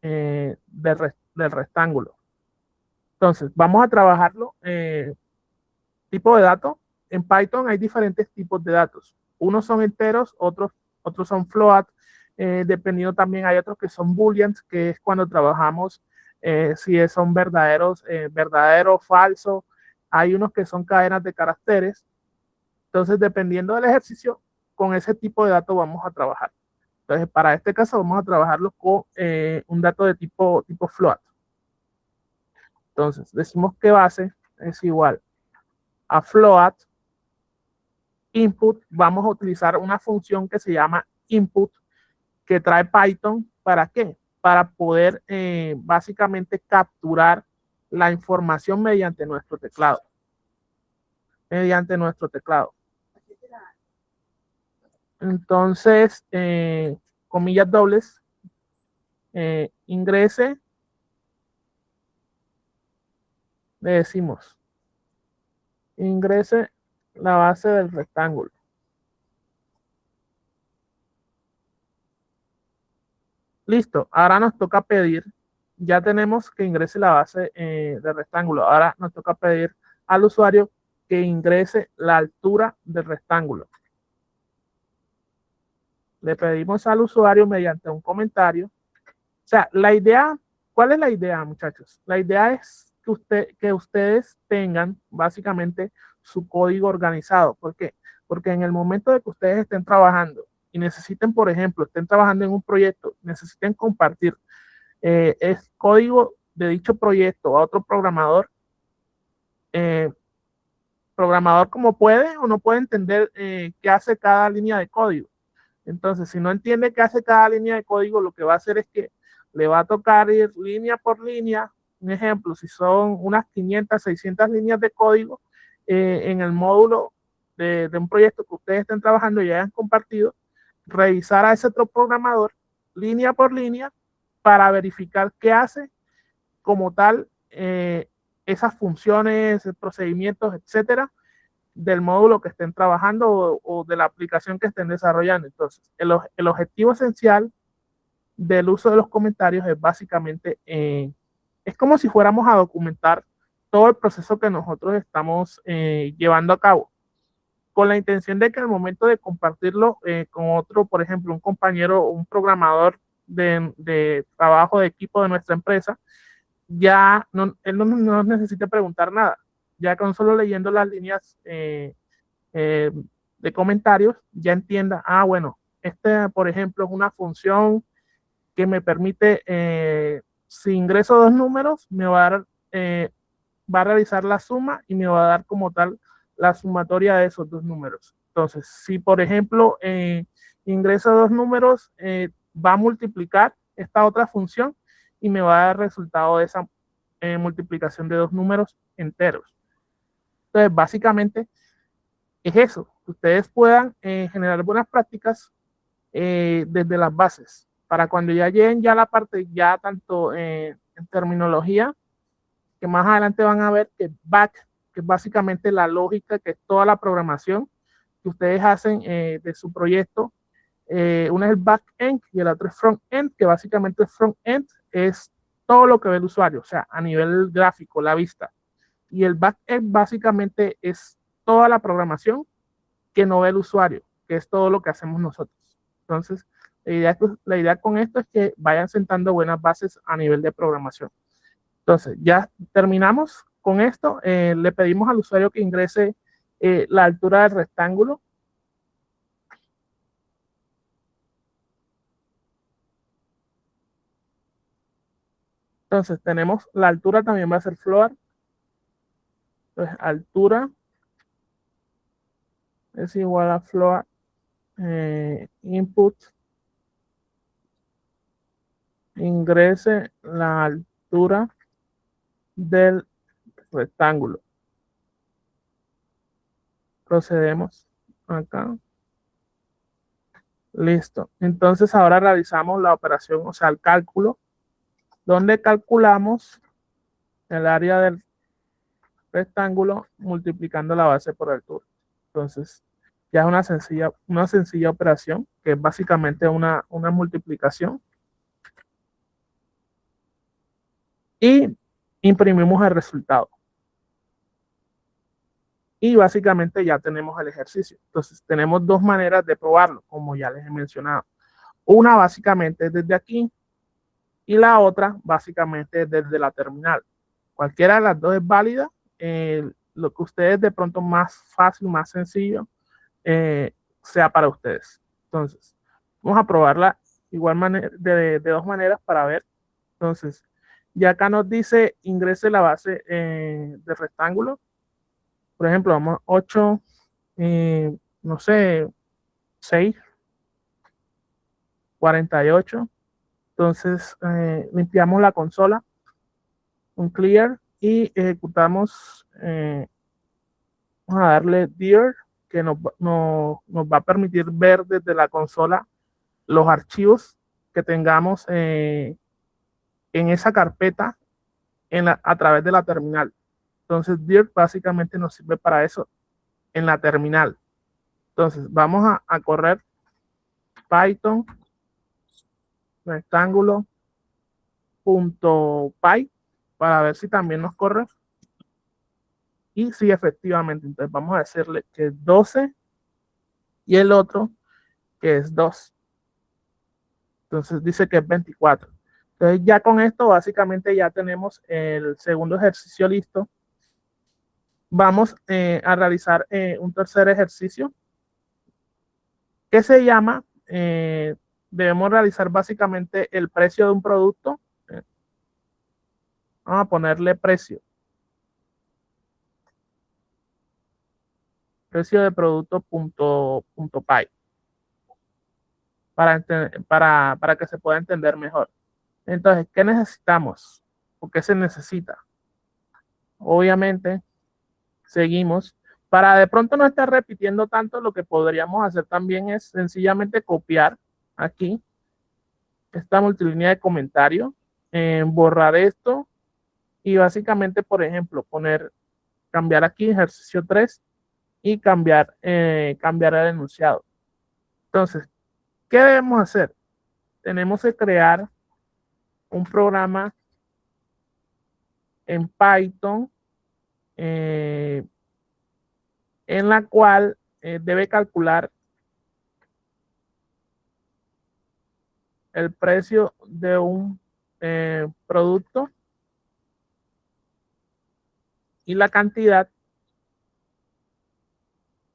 del rectángulo. Entonces, vamos a trabajarlo. Tipo de datos. En Python hay diferentes tipos de datos. Unos son enteros, otros son float. Dependiendo también hay otros que son booleans, que es cuando trabajamos si son verdaderos, verdadero, falso. Hay unos que son cadenas de caracteres. Entonces, dependiendo del ejercicio, con ese tipo de datos vamos a trabajar. Entonces, para este caso vamos a trabajarlo con un dato de tipo float. Entonces, decimos que base es igual a float input. Vamos a utilizar una función que se llama input, que trae Python. ¿Para qué? Para poder básicamente capturar la información mediante nuestro teclado. Entonces, comillas dobles, ingrese, le decimos, ingrese la base del rectángulo. Listo, ahora nos toca pedir, ya tenemos que ingrese la base del rectángulo. Ahora nos toca pedir al usuario que ingrese la altura del rectángulo. Le pedimos al usuario mediante un comentario. O sea, la idea, ¿cuál es la idea, muchachos? La idea es que ustedes tengan básicamente su código organizado. ¿Por qué? Porque en el momento de que ustedes estén trabajando y necesiten, por ejemplo, estén trabajando en un proyecto, necesiten compartir el código de dicho proyecto a otro programador, como puede o no puede entender qué hace cada línea de código. Entonces, si no entiende qué hace cada línea de código, lo que va a hacer es que le va a tocar ir línea por línea. Un ejemplo, si son unas 500, 600 líneas de código en el módulo de un proyecto que ustedes estén trabajando y hayan compartido, revisar a ese otro programador línea por línea para verificar qué hace como tal esas funciones, procedimientos, etcétera, del módulo que estén trabajando o de la aplicación que estén desarrollando. Entonces, el objetivo esencial del uso de los comentarios es básicamente, es como si fuéramos a documentar todo el proceso que nosotros estamos llevando a cabo, con la intención de que al momento de compartirlo con otro, por ejemplo, un compañero o un programador de trabajo de equipo de nuestra empresa, ya él no necesita preguntar nada. Ya con solo leyendo las líneas de comentarios, ya entienda, bueno, por ejemplo, es una función que me permite, si ingreso dos números, me va a dar, va a realizar la suma y me va a dar como tal la sumatoria de esos dos números. Entonces, si por ejemplo ingreso dos números, va a multiplicar esta otra función y me va a dar el resultado de esa multiplicación de dos números enteros. Entonces, básicamente es eso, que ustedes puedan generar buenas prácticas desde las bases, para cuando ya lleguen ya la parte, ya tanto en terminología, que más adelante van a ver que back, que es básicamente la lógica, que es toda la programación, que ustedes hacen de su proyecto. Uno es el back-end y el otro es front-end, que básicamente el front-end es todo lo que ve el usuario, o sea, a nivel gráfico, la vista. Y el back-end básicamente es toda la programación que no ve el usuario, que es todo lo que hacemos nosotros. Entonces, la idea con esto es que vayan sentando buenas bases a nivel de programación. Entonces, ya terminamos con esto. Le pedimos al usuario que ingrese la altura del rectángulo. Entonces, tenemos la altura, también va a ser floor. Entonces, altura es igual a floor input. Ingrese la altura del rectángulo. Procedemos acá. Listo. Entonces, ahora realizamos la operación, o sea, el cálculo, donde calculamos el área del rectángulo multiplicando la base por altura. Entonces, ya es una sencilla operación, que es básicamente una multiplicación. Y imprimimos el resultado. Y básicamente ya tenemos el ejercicio. Entonces, tenemos dos maneras de probarlo, como ya les he mencionado. Una básicamente es desde aquí y la otra básicamente desde la terminal. Cualquiera de las dos es válida. Lo que ustedes de pronto más fácil, más sencillo, sea para ustedes. Entonces, vamos a probarla igual manera, de dos maneras para ver. Entonces, ya acá nos dice ingrese la base de rectángulo. Por ejemplo, vamos a 8, no sé, 6, 48. Entonces, limpiamos la consola, un clear, y ejecutamos, vamos a darle dir, que nos va a permitir ver desde la consola los archivos que tengamos en esa carpeta a través de la terminal. Entonces, dir básicamente nos sirve para eso en la terminal. Entonces, vamos a correr Python rectángulo.py para ver si también nos corre. Y sí, efectivamente. Entonces vamos a decirle que es 12 y el otro que es 2. Entonces dice que es 24. Entonces ya con esto básicamente ya tenemos el segundo ejercicio listo. Vamos a realizar un tercer ejercicio que se llama, debemos realizar básicamente el precio de un producto. Vamos a ponerle precio. Precio de producto.py para que se pueda entender mejor. Entonces, ¿qué necesitamos? ¿O qué se necesita? Obviamente, seguimos. Para de pronto no estar repitiendo tanto, lo que podríamos hacer también es sencillamente copiar aquí esta multilínea de comentario, borrar esto y básicamente, por ejemplo, cambiar aquí ejercicio 3 y cambiar el enunciado. Entonces, ¿qué debemos hacer? Tenemos que crear un programa en Python en la cual debe calcular el precio de un producto y la cantidad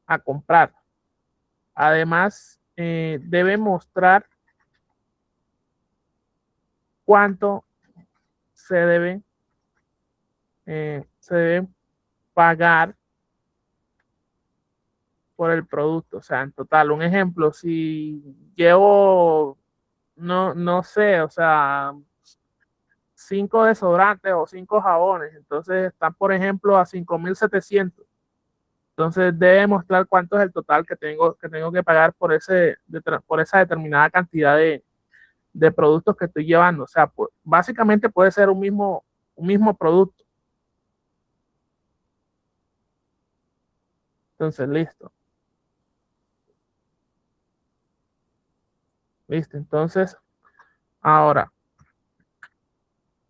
a comprar. Además, debe mostrar cuánto se debe pagar por el producto. O sea, en total, un ejemplo, si llevo, no sé, o sea, 5 desodorantes o 5 jabones, entonces están, por ejemplo, a 5.700. Entonces debe mostrar cuánto es el total que tengo que pagar por esa determinada cantidad de productos que estoy llevando. O sea, básicamente puede ser un mismo producto. Entonces, listo. Listo, entonces, ahora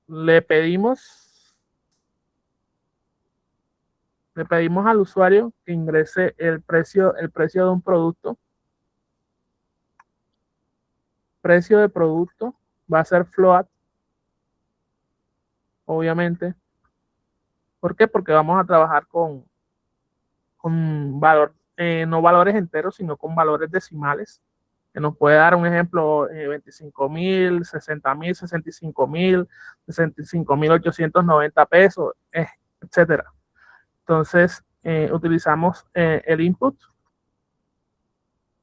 le pedimos al usuario que ingrese el precio de un producto. Precio de producto va a ser float, obviamente. ¿Por qué? Porque vamos a trabajar con valor, no valores enteros, sino con valores decimales, que nos puede dar un ejemplo, 25.000, 60.000, 65.000, 65.890 pesos, etcétera. Entonces, utilizamos el input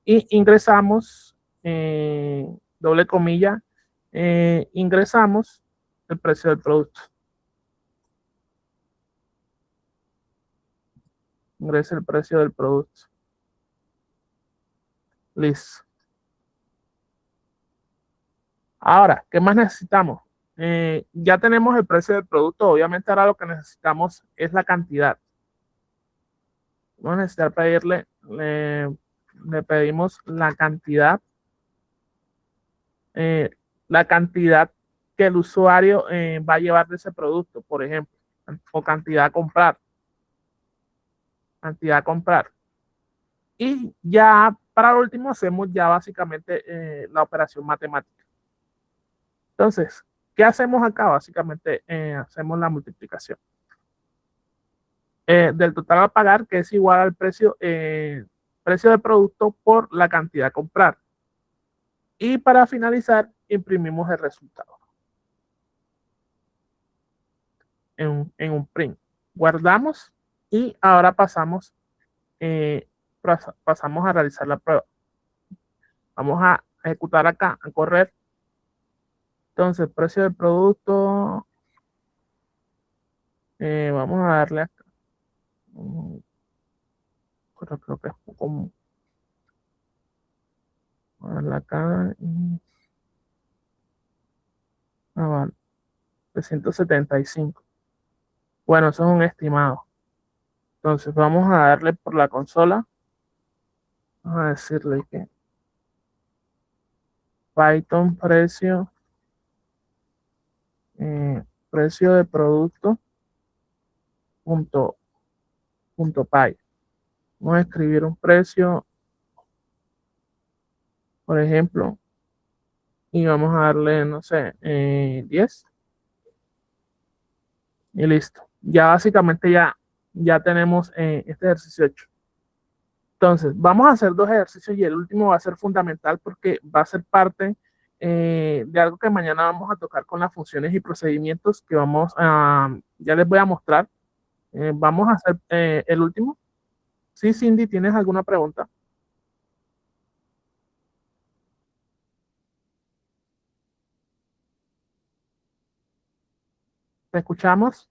y ingresamos, doble comilla, ingresamos el precio del producto. Ingresa el precio del producto. Listo. Ahora, ¿qué más necesitamos? Ya tenemos el precio del producto. Obviamente ahora lo que necesitamos es la cantidad. Vamos a necesitar pedirle, le pedimos eh, la cantidad que el usuario va a llevar de ese producto, por ejemplo, o cantidad a comprar. Cantidad a comprar. Y ya para el último hacemos ya básicamente la operación matemática. Entonces, ¿qué hacemos acá? Básicamente hacemos la multiplicación del total a pagar, que es igual al precio del producto por la cantidad a comprar. Y para finalizar, imprimimos el resultado en un print. Guardamos y ahora pasamos a realizar la prueba. Vamos a ejecutar acá, a correr. Entonces, precio del producto, vamos a darle acá. Creo que es como, vamos a darle acá. Vale, 375. Bueno, eso es un estimado. Entonces, vamos a darle por la consola. Vamos a decirle que Python precio de producto punto py. Vamos a escribir un precio, por ejemplo, y vamos a darle, no sé, 10 y listo. Ya básicamente ya tenemos este ejercicio hecho. Entonces, vamos a hacer dos ejercicios y el último va a ser fundamental porque va a ser parte de algo que mañana vamos a tocar con las funciones y procedimientos que ya les voy a mostrar. Vamos a hacer el último. Sí, Cindy, ¿tienes alguna pregunta? ¿Te escuchamos?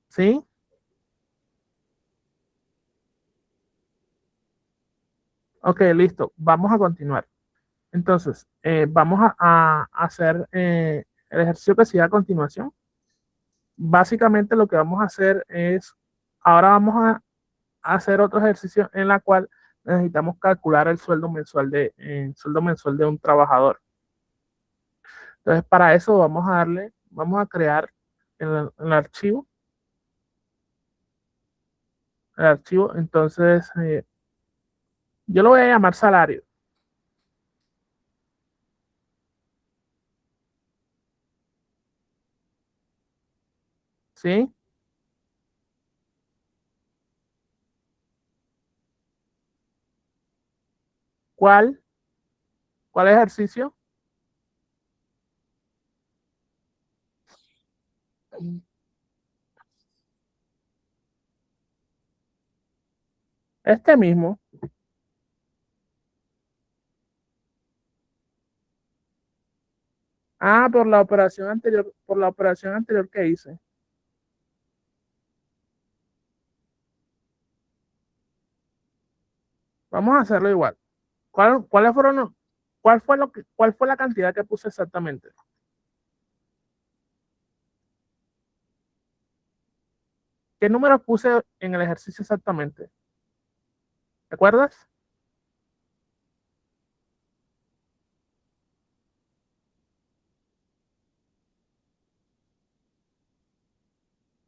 ¿Sí? Ok, listo. Vamos a continuar. Entonces, vamos a hacer el ejercicio que sigue a continuación. Básicamente lo que vamos a hacer es, ahora vamos a hacer otro ejercicio en la cual necesitamos calcular el sueldo mensual de un trabajador. Entonces, para eso vamos a crear el archivo. Entonces, yo lo voy a llamar salario. ¿Sí? ¿Cuál? ¿Cuál ejercicio? Este mismo. Ah, por la operación anterior que hice. Vamos a hacerlo igual. ¿Cuáles fueron cuál fue la cantidad que puse exactamente? ¿Qué números puse en el ejercicio exactamente? ¿Te acuerdas?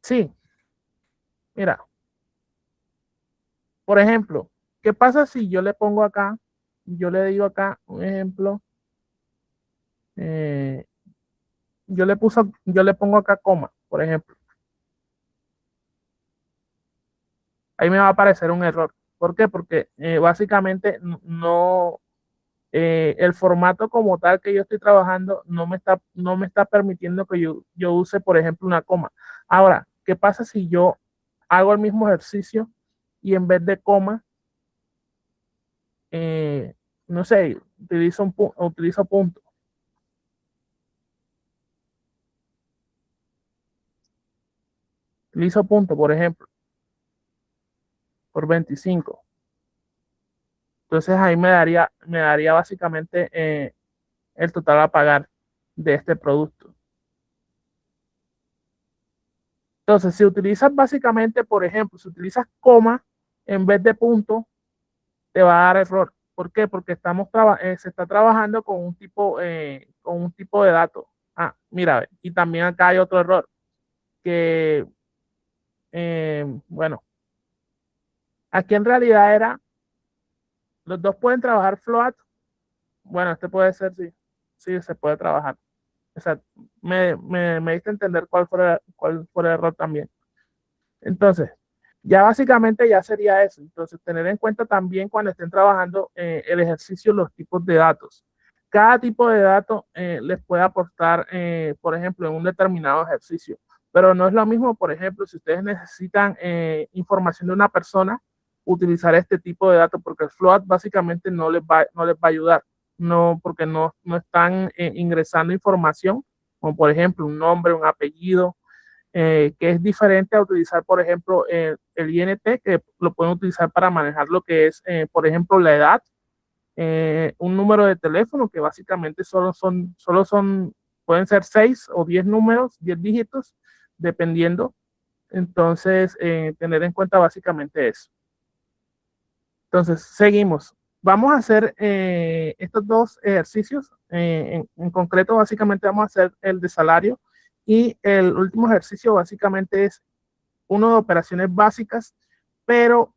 Sí, mira, por ejemplo, ¿qué pasa si yo le pongo acá, yo le digo acá un ejemplo, eh, yo le pongo acá coma, por ejemplo, ahí me va a aparecer un error. ¿Por qué? Porque básicamente no, el formato como tal que yo estoy trabajando no me está permitiendo que yo use, por ejemplo, una coma. Ahora, ¿qué pasa si yo hago el mismo ejercicio y en vez de coma, eh, no sé, utilizo punto, utilizo punto, por ejemplo, por 25? Entonces ahí me daría básicamente el total a pagar de este producto. Entonces, si utilizas básicamente, por ejemplo, si utilizas coma en vez de punto, te va a dar error. ¿Por qué? Porque se está trabajando con un tipo de datos. Ah, mira, ve, y también acá hay otro error, que, bueno, aquí en realidad los dos pueden trabajar float. Bueno, este puede ser, sí, sí, se puede trabajar. O sea, me diste a entender cuál fue el error también. Entonces, ya básicamente ya sería eso. Entonces, tener en cuenta también cuando estén trabajando el ejercicio, los tipos de datos. Cada tipo de dato les puede aportar, por ejemplo, en un determinado ejercicio. Pero no es lo mismo, por ejemplo, si ustedes necesitan información de una persona, utilizar este tipo de datos, porque el float básicamente no les va a ayudar. No, porque no están ingresando información, como por ejemplo un nombre, un apellido, que es diferente a utilizar, por ejemplo, el INT, que lo pueden utilizar para manejar lo que es, por ejemplo, la edad, un número de teléfono, que básicamente pueden ser 6 o 10 números, 10 dígitos, dependiendo. Entonces, tener en cuenta básicamente eso. Entonces, seguimos. Vamos a hacer estos dos ejercicios. En concreto, básicamente vamos a hacer el de salario, y el último ejercicio básicamente es uno de operaciones básicas, pero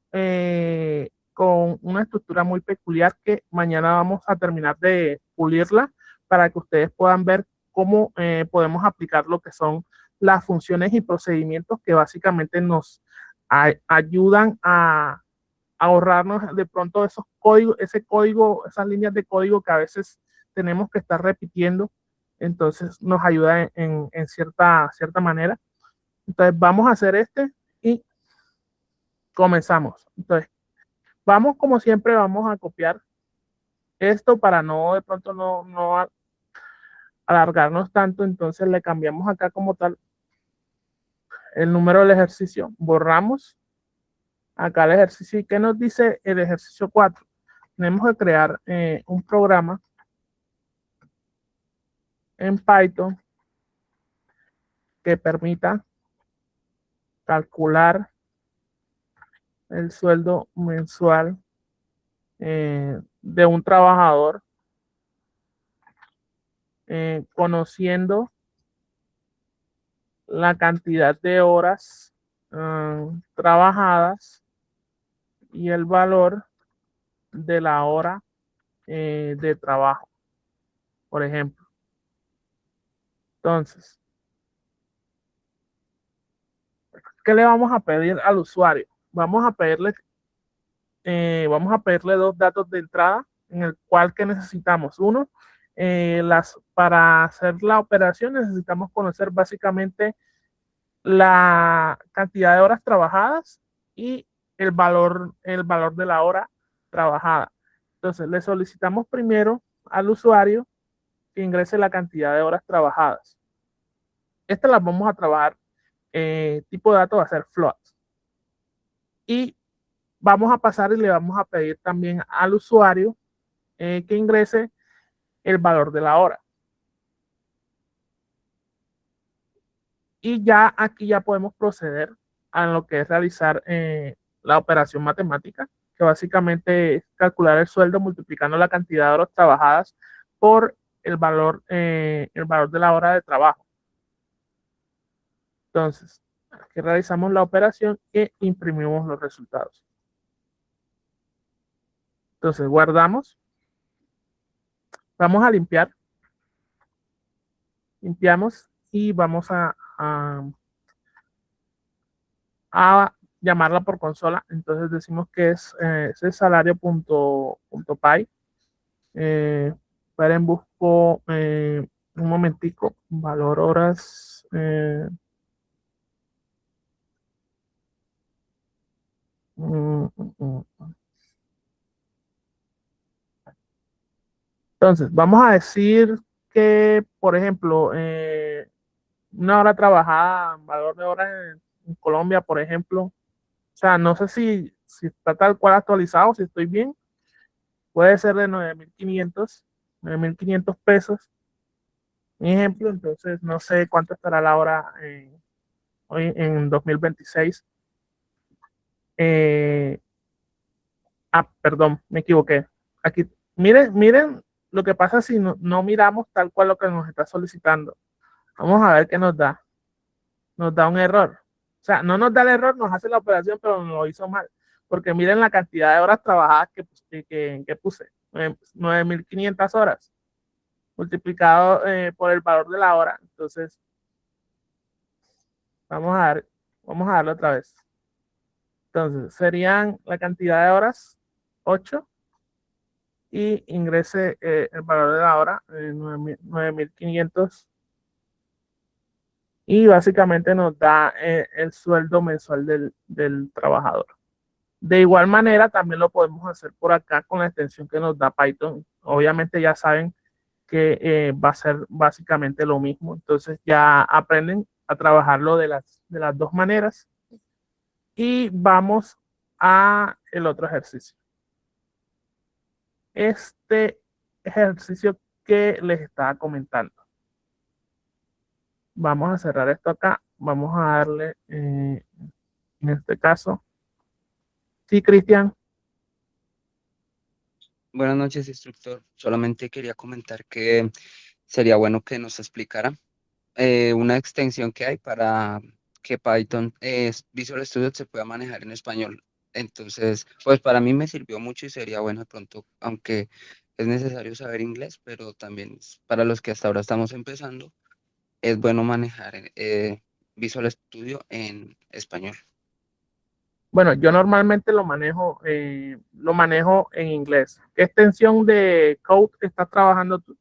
con una estructura muy peculiar que mañana vamos a terminar de pulirla para que ustedes puedan ver cómo podemos aplicar lo que son las funciones y procedimientos que básicamente nos ayudan a ahorrarnos de pronto ese código, esas líneas de código que a veces tenemos que estar repitiendo. Entonces nos ayuda en cierta manera. Entonces vamos a hacer y comenzamos. Entonces, vamos como siempre, vamos a copiar esto para no de pronto no alargarnos tanto. Entonces le cambiamos acá como tal el número del ejercicio, borramos acá el ejercicio. ¿Y qué nos dice el ejercicio 4? Tenemos que crear un programa en Python que permita calcular el sueldo mensual de un trabajador, conociendo la cantidad de horas trabajadas y el valor de la hora de trabajo, por ejemplo. Entonces, ¿qué le vamos a pedir al usuario? Vamos a pedirle dos datos de entrada, en el cual que necesitamos. Uno, para hacer la operación necesitamos conocer básicamente la cantidad de horas trabajadas y el valor de la hora trabajada. Entonces, le solicitamos primero al usuario que ingrese la cantidad de horas trabajadas. Estas las vamos a trabajar, tipo de datos va a ser float. Y vamos a pasar y le vamos a pedir también al usuario que ingrese el valor de la hora. Y ya aquí ya podemos proceder a lo que es realizar la operación matemática, que básicamente es calcular el sueldo multiplicando la cantidad de horas trabajadas por el valor de la hora de trabajo. Entonces, aquí realizamos la operación e imprimimos los resultados. Entonces, guardamos. Vamos a limpiar. Limpiamos y vamos a llamarla por consola. Entonces decimos que es ese salario.py. Esperen, busco un momentico. Valor horas. Entonces, vamos a decir que, por ejemplo, una hora trabajada, valor de horas en Colombia, por ejemplo. O sea, no sé si está tal cual actualizado, si estoy bien. Puede ser de 9.500 pesos. Un ejemplo, entonces no sé cuánto estará la hora hoy en 2026. Perdón, me equivoqué. Aquí, miren lo que pasa si no miramos tal cual lo que nos está solicitando. Vamos a ver qué nos da. Nos da un error. O sea, no nos da el error, nos hace la operación, pero nos lo hizo mal. Porque miren la cantidad de horas trabajadas que puse. 9.500 horas multiplicado por el valor de la hora. Entonces, vamos a darle otra vez. Entonces, serían la cantidad de horas, 8, y ingrese el valor de la hora, 9.500, y básicamente nos da el sueldo mensual del trabajador. De igual manera, también lo podemos hacer por acá con la extensión que nos da Python. Obviamente ya saben que va a ser básicamente lo mismo. Entonces ya aprenden a trabajarlo de las dos maneras. Y vamos a el otro ejercicio. Este ejercicio que les estaba comentando. Vamos a cerrar esto acá. Vamos a darle, en este caso. Sí, Cristian. Buenas noches, instructor. Solamente quería comentar que sería bueno que nos explicara una extensión que hay para que Python Visual Studio se pueda manejar en español. Entonces, pues para mí me sirvió mucho y sería bueno de pronto, aunque es necesario saber inglés, pero también para los que hasta ahora estamos empezando, es bueno manejar Visual Studio en español. Bueno, yo normalmente lo manejo en inglés. ¿Qué extensión de code estás trabajando tú?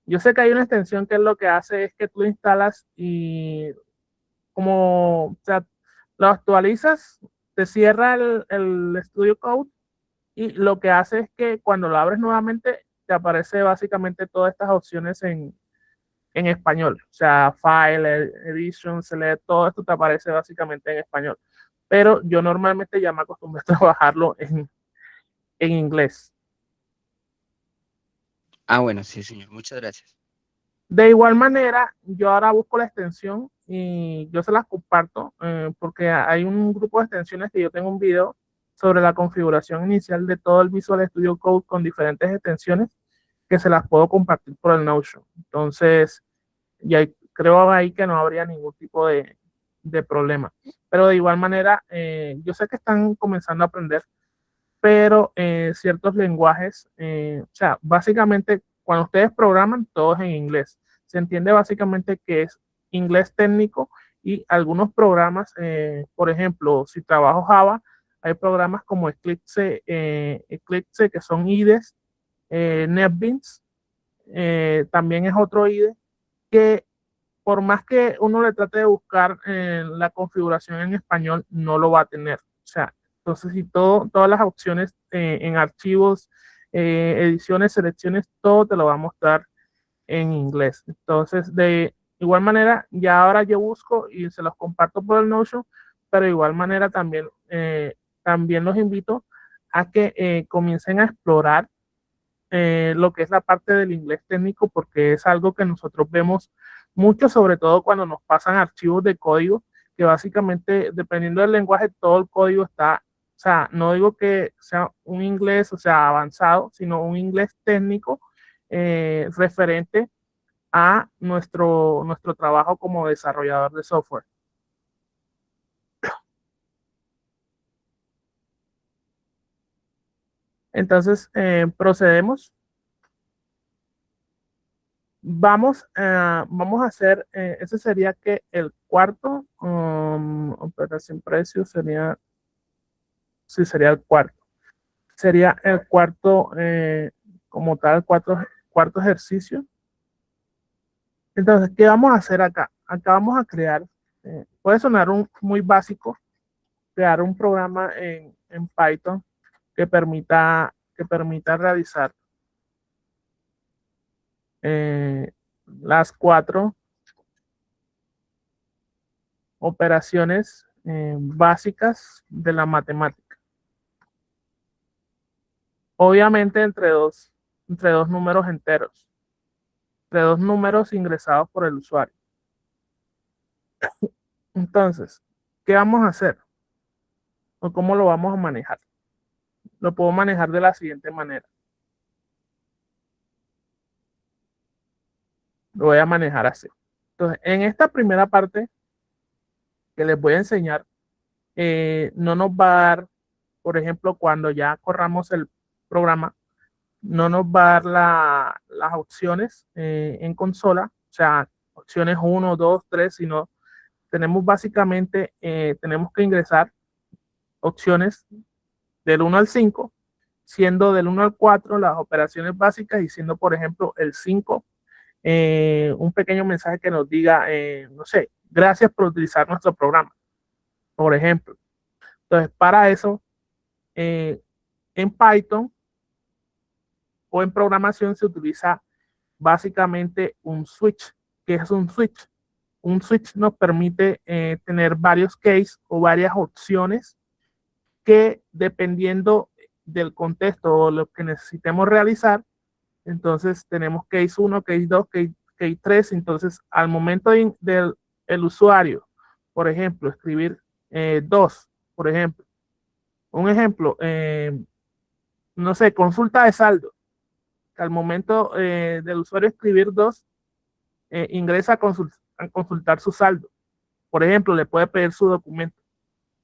Yo sé que hay una extensión que lo que hace es que tú instalas y o sea, lo actualizas, te cierra el Studio Code y lo que hace es que cuando lo abres nuevamente te aparece básicamente todas estas opciones en español. O sea, File, Edition, Select, todo esto te aparece básicamente en español. Pero yo normalmente ya me acostumbré a trabajarlo en inglés. Ah, bueno, sí, señor. Muchas gracias. De igual manera, yo ahora busco la extensión y yo se las comparto porque hay un grupo de extensiones que yo tengo un video sobre la configuración inicial de todo el Visual Studio Code con diferentes extensiones que se las puedo compartir por el Notion. Entonces, creo ahí que no habría ningún tipo de problema. Pero de igual manera, yo sé que están comenzando a aprender, pero ciertos lenguajes, o sea, básicamente cuando ustedes programan, todo es en inglés. Se entiende básicamente que es inglés técnico y algunos programas, por ejemplo, si trabajo Java, hay programas como Eclipse que son IDEs, NetBeans, también es otro IDE, que por más que uno le trate de buscar la configuración en español, no lo va a tener. O sea, entonces si todas las opciones en archivos, ediciones, selecciones, todo te lo va a mostrar en inglés. Entonces, de igual manera, ya ahora yo busco y se los comparto por el Notion, pero de igual manera también los invito a que comiencen a explorar lo que es la parte del inglés técnico, porque es algo que nosotros vemos mucho, sobre todo cuando nos pasan archivos de código que básicamente, dependiendo del lenguaje, todo el código está, o sea, no digo que sea un inglés, o sea, avanzado, sino un inglés técnico referente a nuestro trabajo como desarrollador de software. Entonces, procedemos. Vamos a hacer, ese sería que el cuarto, operación precio sería, sí, sería el cuarto. Sería el cuarto, como tal, cuarto ejercicio. Entonces, ¿qué vamos a hacer acá? Acá vamos a crear, puede sonar muy básico, crear un programa en Python que permita realizar las 4 operaciones básicas de la matemática. Obviamente entre dos números enteros, entre dos números ingresados por el usuario. Entonces, ¿qué vamos a hacer? ¿O cómo lo vamos a manejar? Lo puedo manejar de la siguiente manera. Lo voy a manejar así. Entonces, en esta primera parte que les voy a enseñar, no nos va a dar, por ejemplo, cuando ya corramos el programa, no nos va a dar las opciones en consola, o sea, opciones 1, 2, 3, sino tenemos básicamente, tenemos que ingresar opciones del 1 al 5, siendo del 1 al 4 las operaciones básicas y siendo, por ejemplo, el 5, un pequeño mensaje que nos diga, no sé, gracias por utilizar nuestro programa, por ejemplo. Entonces, para eso, en Python o en programación se utiliza básicamente un switch. ¿Qué es un switch? Un switch nos permite tener varios cases o varias opciones que, dependiendo del contexto o lo que necesitemos realizar, entonces tenemos case 1, case 2, case 3. Entonces, al momento del usuario, por ejemplo, escribir 2, por ejemplo, un ejemplo, no sé, consulta de saldo. Al momento del usuario escribir 2, ingresa a consultar su saldo. Por ejemplo, le puede pedir su documento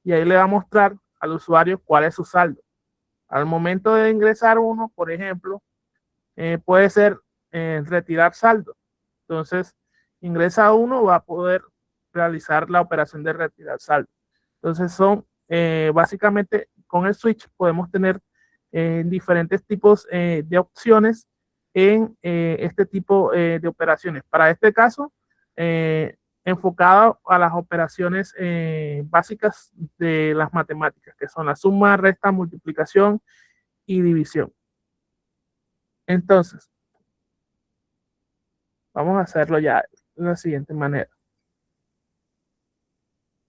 y ahí le va a mostrar al usuario cuál es su saldo. Al momento de ingresar 1, por ejemplo, puede ser retirar saldo. Entonces, ingresa 1, va a poder realizar la operación de retirar saldo. Entonces, son básicamente con el switch podemos tener diferentes tipos de opciones en este tipo de operaciones. Para este caso, enfocado a las operaciones básicas de las matemáticas, que son la suma, resta, multiplicación y división. Entonces, vamos a hacerlo ya de la siguiente manera.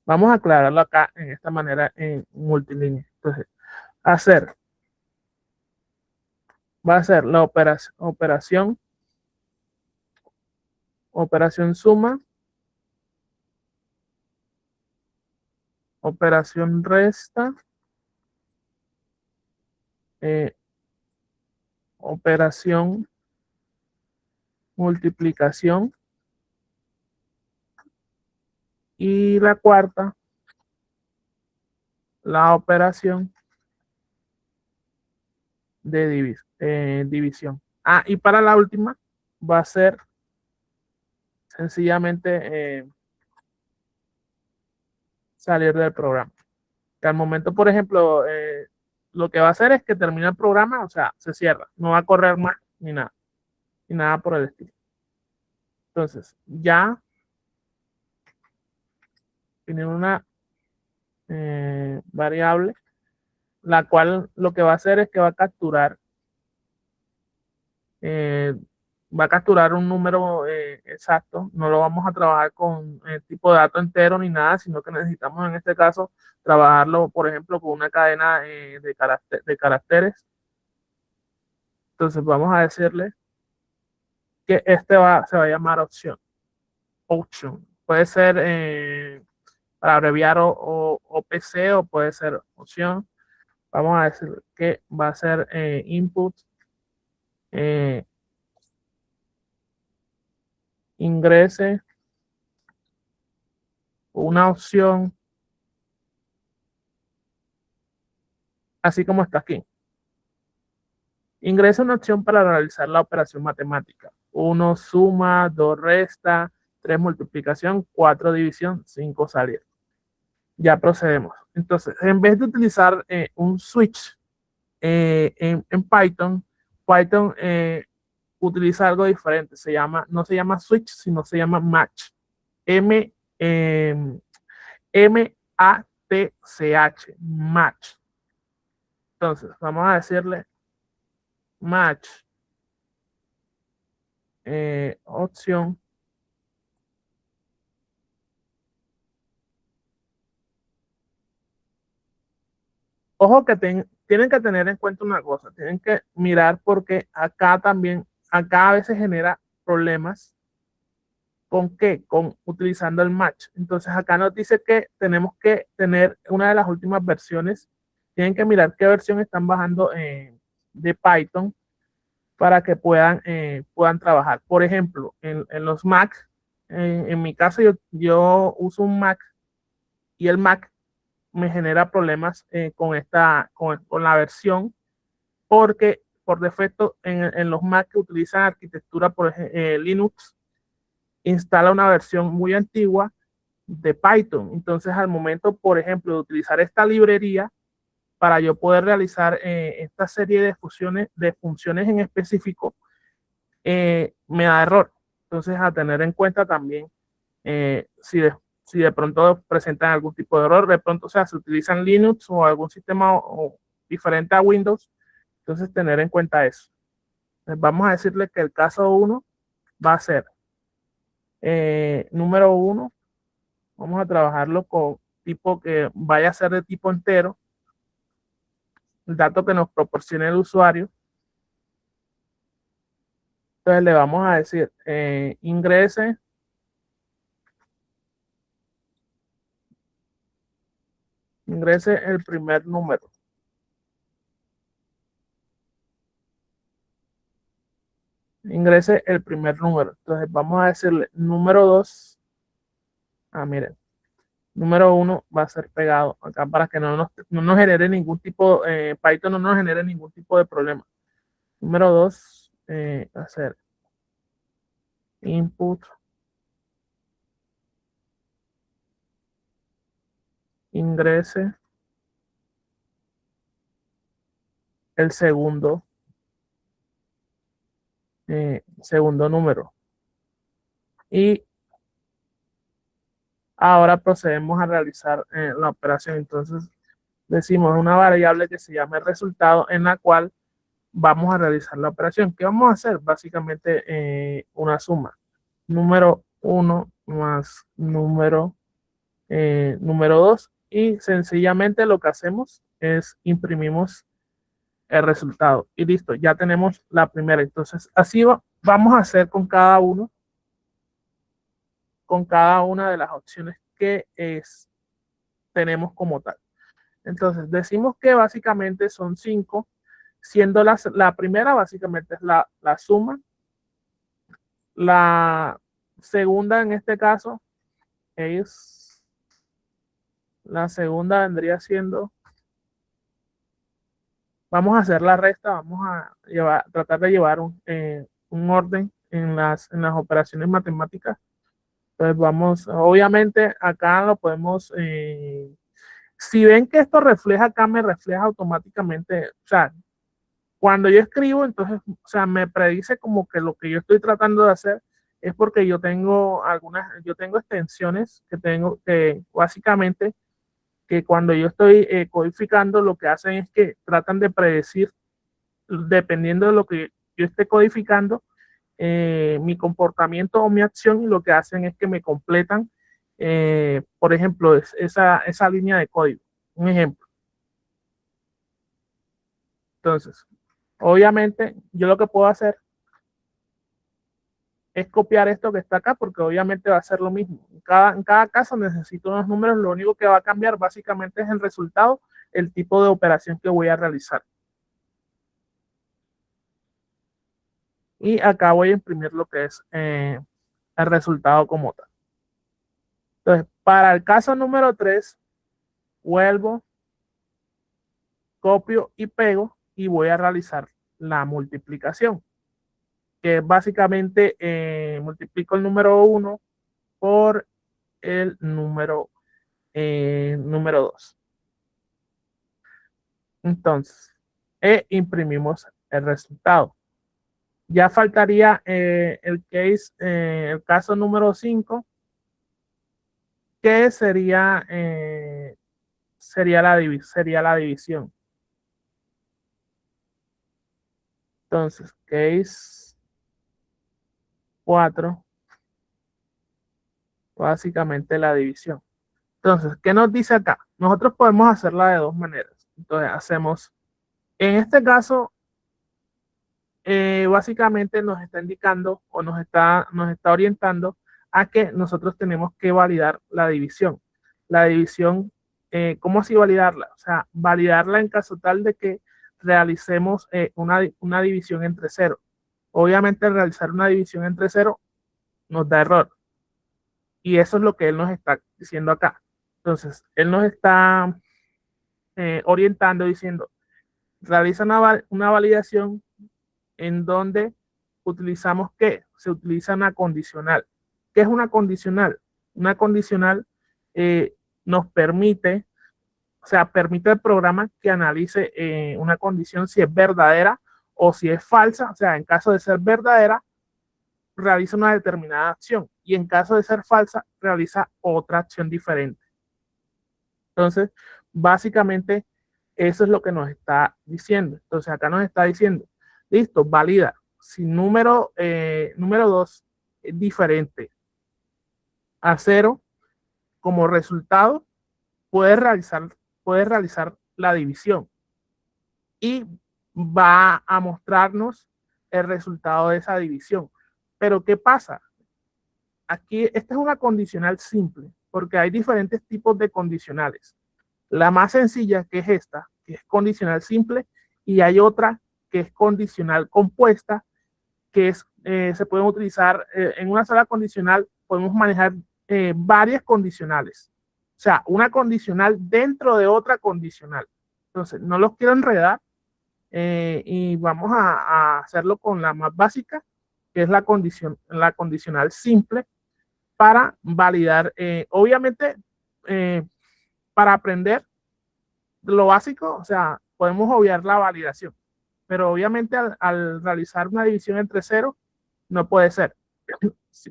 Vamos a aclararlo acá en esta manera en multilínea. Entonces, va a ser la operación suma, operación resta, operación multiplicación y la cuarta, la operación de división. Y para la última va a ser sencillamente salir del programa. Que al momento, por ejemplo, lo que va a hacer es que termina el programa, o sea, se cierra, no va a correr más ni nada por el estilo. Entonces, ya tiene una variable, la cual lo que va a hacer es que va a capturar un número exacto. No lo vamos a trabajar con tipo de dato entero ni nada, sino que necesitamos en este caso trabajarlo, por ejemplo, con una cadena de caracteres. Entonces vamos a decirle que se va a llamar option. Puede ser para abreviar OPC o puede ser opción. Vamos a decir que va a ser input, ingrese una opción, así como está aquí. Ingresa una opción para realizar la operación matemática. 1 suma, 2 resta, 3 multiplicación, 4 división, 5 salida. Ya procedemos. Entonces, en vez de utilizar un switch en Python, Python utiliza algo diferente. No se llama switch, sino se llama match. M-A-T-C-H, match. Entonces, vamos a decirle match, opción, ojo que tienen que tener en cuenta una cosa, tienen que mirar porque acá a veces genera problemas. ¿Con qué? Con utilizando el match. Entonces acá nos dice que tenemos que tener una de las últimas versiones. Tienen que mirar qué versión están bajando de Python para que puedan trabajar. Por ejemplo, en los Mac, en mi caso yo uso un Mac y el Mac me genera problemas con la versión porque por defecto en los Mac que utilizan arquitectura por Linux instala una versión muy antigua de Python. Entonces, al momento, por ejemplo, de utilizar esta librería para yo poder realizar esta serie de funciones en específico, me da error. Entonces, a tener en cuenta también si de pronto presentan algún tipo de error, de pronto, o sea, se utilizan Linux o algún sistema diferente a Windows, entonces tener en cuenta eso. Vamos a decirle que el caso 1 va a ser número 1, vamos a trabajarlo con tipo que vaya a ser de tipo entero, el dato que nos proporcione el usuario. Entonces le vamos a decir ingrese el primer número. Ingrese el primer número. Entonces vamos a decirle número 2. Miren. Número 1 va a ser pegado acá para que no nos genere ningún tipo, Python no nos genere ningún tipo de problema. Número 2 va a ser input, ingrese el segundo número. Y ahora procedemos a realizar la operación. Entonces decimos una variable que se llama el resultado en la cual vamos a realizar la operación. ¿Qué vamos a hacer? Básicamente una suma. Número 1 más número 2 y sencillamente lo que hacemos es imprimimos el resultado y listo, ya tenemos la primera. Entonces así vamos a hacer con cada una de las opciones que tenemos como tal. Entonces decimos que básicamente son 5, siendo la primera básicamente es la suma, la segunda en este caso la segunda vendría siendo, vamos a hacer la resta, vamos a tratar de llevar un orden en las operaciones matemáticas. Entonces obviamente acá lo podemos, si ven que esto refleja acá, me refleja automáticamente, o sea, cuando yo escribo, entonces, o sea, me predice como que lo que yo estoy tratando de hacer es porque yo tengo extensiones que básicamente que cuando yo estoy codificando, lo que hacen es que tratan de predecir, dependiendo de lo que yo esté codificando, mi comportamiento o mi acción, y lo que hacen es que me completan, por ejemplo, esa línea de código. Un ejemplo. Entonces, obviamente, yo lo que puedo hacer es copiar esto que está acá, porque obviamente va a ser lo mismo. En cada caso necesito unos números, lo único que va a cambiar básicamente es el resultado, el tipo de operación que voy a realizar. Y acá voy a imprimir lo que es el resultado como tal. Entonces, para el caso número 3, vuelvo, copio y pego y voy a realizar la multiplicación, que básicamente multiplico el número 1 por el número 2. Entonces, imprimimos el resultado. Ya faltaría el caso número 5, que sería la división. Entonces, case 4, básicamente la división. Entonces, ¿qué nos dice acá? Nosotros podemos hacerla de dos maneras. Entonces, en este caso, básicamente nos está indicando o nos está orientando a que nosotros tenemos que validar la división. La división, ¿cómo así validarla? O sea, validarla en caso tal de que realicemos una división entre cero. Obviamente, al realizar una división entre cero nos da error. Y eso es lo que él nos está diciendo acá. Entonces, él nos está orientando diciendo, realiza una validación en donde utilizamos ¿qué? Se utiliza una condicional. ¿Qué es una condicional? Una condicional nos permite, o sea, permite al programa que analice una condición si es verdadera o si es falsa. O sea, en caso de ser verdadera, realiza una determinada acción y en caso de ser falsa, realiza otra acción diferente. Entonces, básicamente, eso es lo que nos está diciendo. Entonces, acá nos está diciendo, listo, valida. Si número 2 es diferente a 0, como resultado, puedes realizar la división y va a mostrarnos el resultado de esa división. Pero, ¿qué pasa? Aquí, esta es una condicional simple, porque hay diferentes tipos de condicionales. La más sencilla, que es esta, que es condicional simple, y hay otra que es condicional compuesta, que se pueden utilizar en una sola condicional, podemos manejar varias condicionales. O sea, una condicional dentro de otra condicional. Entonces, no los quiero enredar y vamos a hacerlo con la más básica, que es la condicional simple, para validar, obviamente, para aprender lo básico, o sea, podemos obviar la validación, pero obviamente al realizar una división entre cero, no puede ser.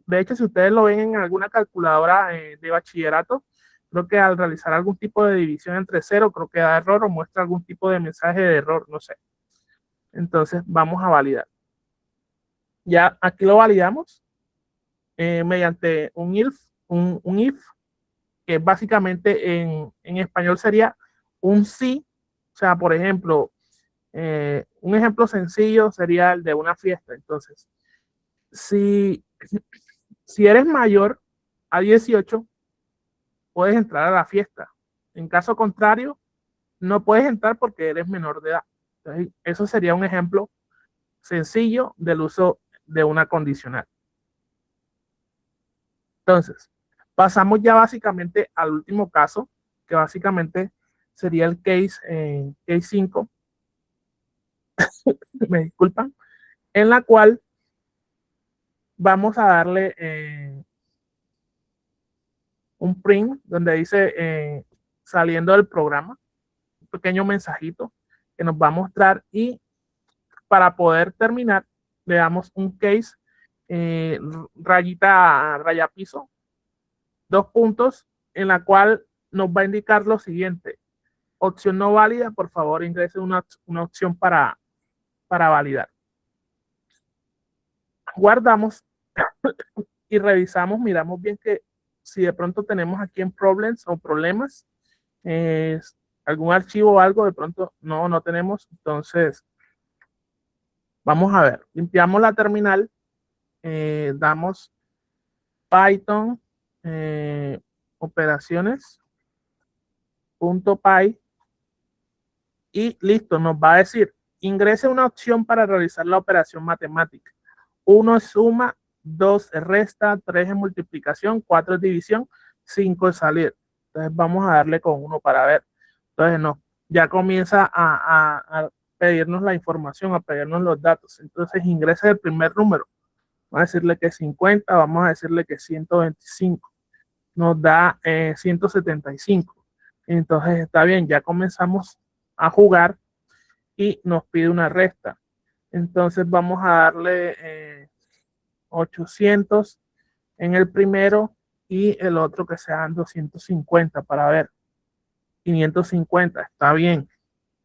De hecho, si ustedes lo ven en alguna calculadora de bachillerato, creo que al realizar algún tipo de división entre cero, creo que da error o muestra algún tipo de mensaje de error, no sé. Entonces, vamos a validar. Ya aquí lo validamos mediante un if, que básicamente en español sería un sí. O sea, por ejemplo, un ejemplo sencillo sería el de una fiesta. Entonces, si eres mayor a 18, puedes entrar a la fiesta. En caso contrario, no puedes entrar porque eres menor de edad. Entonces, eso sería un ejemplo sencillo del uso de una condicional. Entonces, pasamos ya básicamente al último caso, que básicamente sería el case 5, me disculpan, en la cual vamos a darle un print donde dice saliendo del programa, un pequeño mensajito que nos va a mostrar, y para poder terminar le damos un case raya piso, 2 puntos, en la cual nos va a indicar lo siguiente: opción no válida, por favor ingrese una opción para validar. Guardamos y revisamos, miramos bien que si de pronto tenemos aquí en problemas, algún archivo o algo, de pronto no tenemos. Entonces, vamos a ver, limpiamos la terminal damos Python operaciones.py y listo, nos va a decir, ingrese una opción para realizar la operación matemática. 1 es suma, 2 es resta, 3 es multiplicación, 4 es división, 5 es salir. Entonces vamos a darle con 1 para ver. Entonces ya comienza a pedirnos la información, a pedirnos los datos. Entonces ingresa el primer número. Vamos a decirle que es 50, vamos a decirle que es 125. Nos da 175. Entonces está bien, ya comenzamos a jugar y nos pide una resta. Entonces vamos a darle 800 en el primero y el otro que sean 250 para ver. 550, está bien.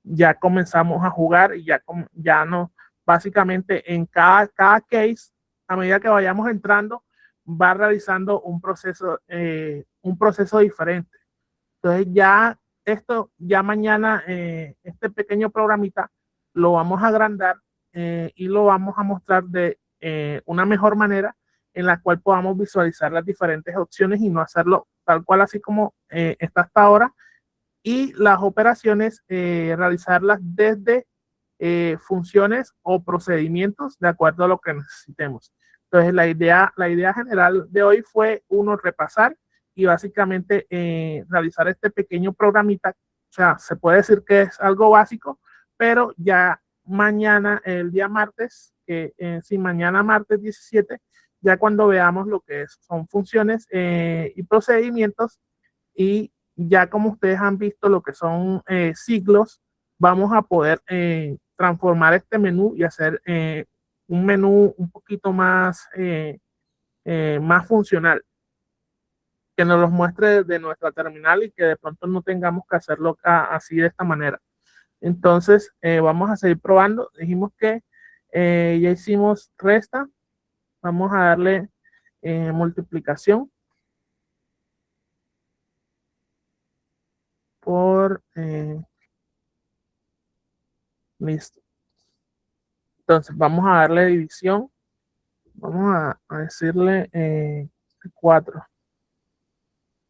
Ya comenzamos a jugar y ya no, básicamente en cada case, a medida que vayamos entrando, va realizando un proceso diferente. Entonces ya mañana este pequeño programita lo vamos a agrandar y lo vamos a mostrar de una mejor manera en la cual podamos visualizar las diferentes opciones y no hacerlo tal cual así como está hasta ahora, y las operaciones realizarlas desde funciones o procedimientos de acuerdo a lo que necesitemos. Entonces la idea general de hoy fue repasar y básicamente realizar este pequeño programita. O sea, se puede decir que es algo básico, pero ya mañana, el día martes, mañana martes 17, ya cuando veamos lo que son funciones y procedimientos, y ya como ustedes han visto lo que son siglos, vamos a poder transformar este menú y hacer un menú un poquito más funcional, que nos los muestre desde nuestra terminal y que de pronto no tengamos que hacerlo así de esta manera. Entonces vamos a seguir probando. Dijimos que ya hicimos resta, vamos a darle multiplicación por listo. Entonces vamos a darle división, vamos a decirle 4,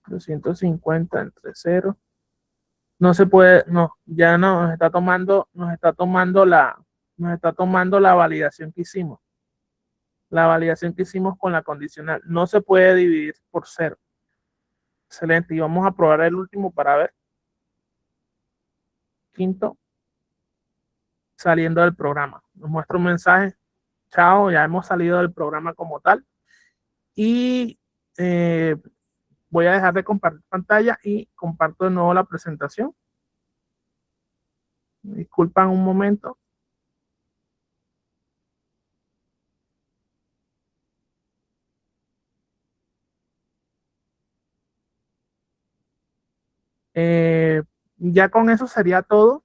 250 entre 0. No se puede, no, ya no, nos está tomando la validación que hicimos. La validación que hicimos con la condicional. No se puede dividir por 0. Excelente. Y vamos a probar el último para ver. Quinto. Saliendo del programa. Nos muestra un mensaje. Chao, ya hemos salido del programa como tal. Y voy a dejar de compartir pantalla y comparto de nuevo la presentación. Disculpan un momento. Ya con eso sería todo.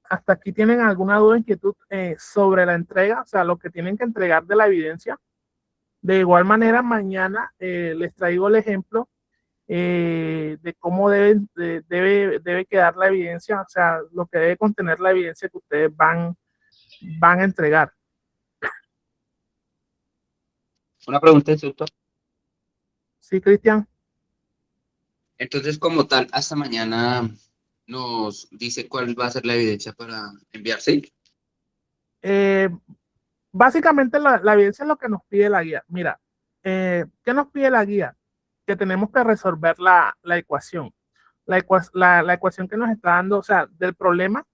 Hasta aquí tienen alguna duda, inquietud sobre la entrega, o sea, lo que tienen que entregar de la evidencia. De igual manera, mañana les traigo el ejemplo de cómo debe quedar la evidencia, o sea, lo que debe contener la evidencia que ustedes van a entregar. Una pregunta, instructor. Sí, Cristian. Entonces, como tal, hasta mañana nos dice cuál va a ser la evidencia para enviarse. Básicamente la evidencia es lo que nos pide la guía. Mira, ¿qué nos pide la guía? Que tenemos que resolver la ecuación. La ecuación que nos está dando, o sea, del problema,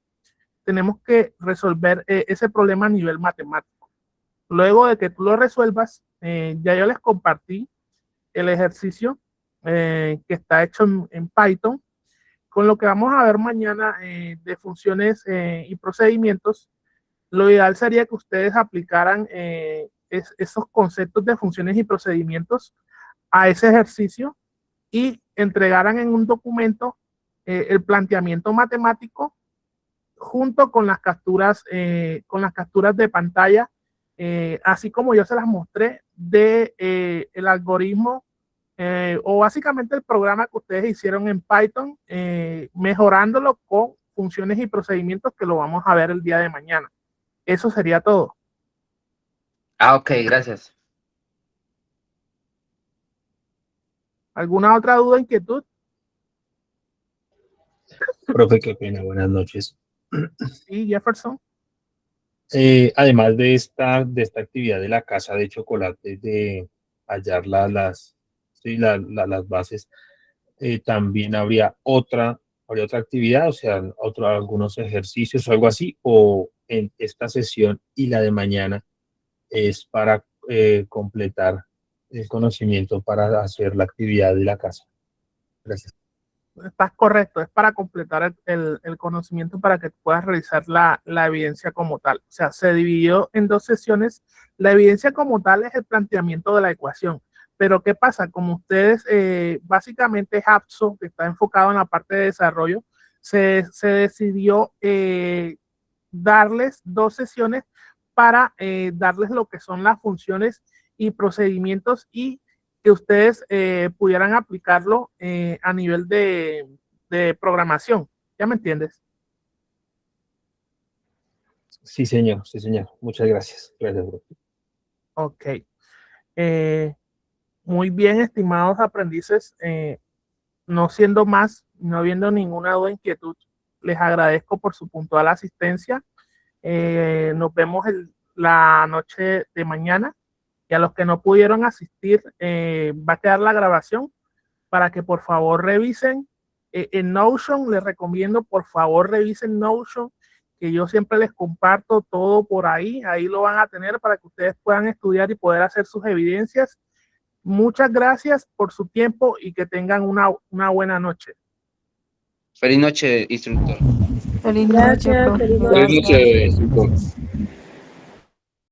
tenemos que resolver ese problema a nivel matemático. Luego de que tú lo resuelvas, ya yo les compartí el ejercicio que está hecho en Python, con lo que vamos a ver mañana de funciones y procedimientos. Lo ideal sería que ustedes aplicaran esos conceptos de funciones y procedimientos a ese ejercicio y entregaran en un documento el planteamiento matemático junto con las capturas de pantalla, así como yo se las mostré de el algoritmo o básicamente el programa que ustedes hicieron en Python, mejorándolo con funciones y procedimientos que lo vamos a ver el día de mañana. Eso sería todo. Ah, ok, gracias. ¿Alguna otra duda, inquietud? Profe, qué pena, buenas noches. Sí, Jefferson. Además de esta actividad de la casa de chocolate, de hallar sí, las bases, también habría otra actividad, o sea, algunos ejercicios o algo así, o en esta sesión y la de mañana es para completar el conocimiento para hacer la actividad de la casa. Gracias. Estás correcto, es para completar el conocimiento para que puedas realizar la evidencia como tal. O sea, se dividió en 2 sesiones. La evidencia como tal es el planteamiento de la ecuación. Pero ¿qué pasa? Como ustedes, básicamente HAPSO, que está enfocado en la parte de desarrollo, se decidió darles 2 sesiones para darles lo que son las funciones y procedimientos y que ustedes pudieran aplicarlo a nivel de programación. ¿Ya me entiendes? Sí, señor, sí, señor. Muchas gracias. Gracias, profe. Ok. Muy bien, estimados aprendices. No siendo más, no habiendo ninguna duda, inquietud, les agradezco por su puntual asistencia. Nos vemos la noche de mañana. Y a los que no pudieron asistir, va a quedar la grabación para que por favor revisen en Notion. Les recomiendo por favor revisen Notion, que yo siempre les comparto todo por ahí. Ahí lo van a tener para que ustedes puedan estudiar y poder hacer sus evidencias. Muchas gracias por su tiempo y que tengan una buena noche. Feliz noche, instructor. Feliz noche, Gracias, profe. feliz Feliz noche. noche, instructor.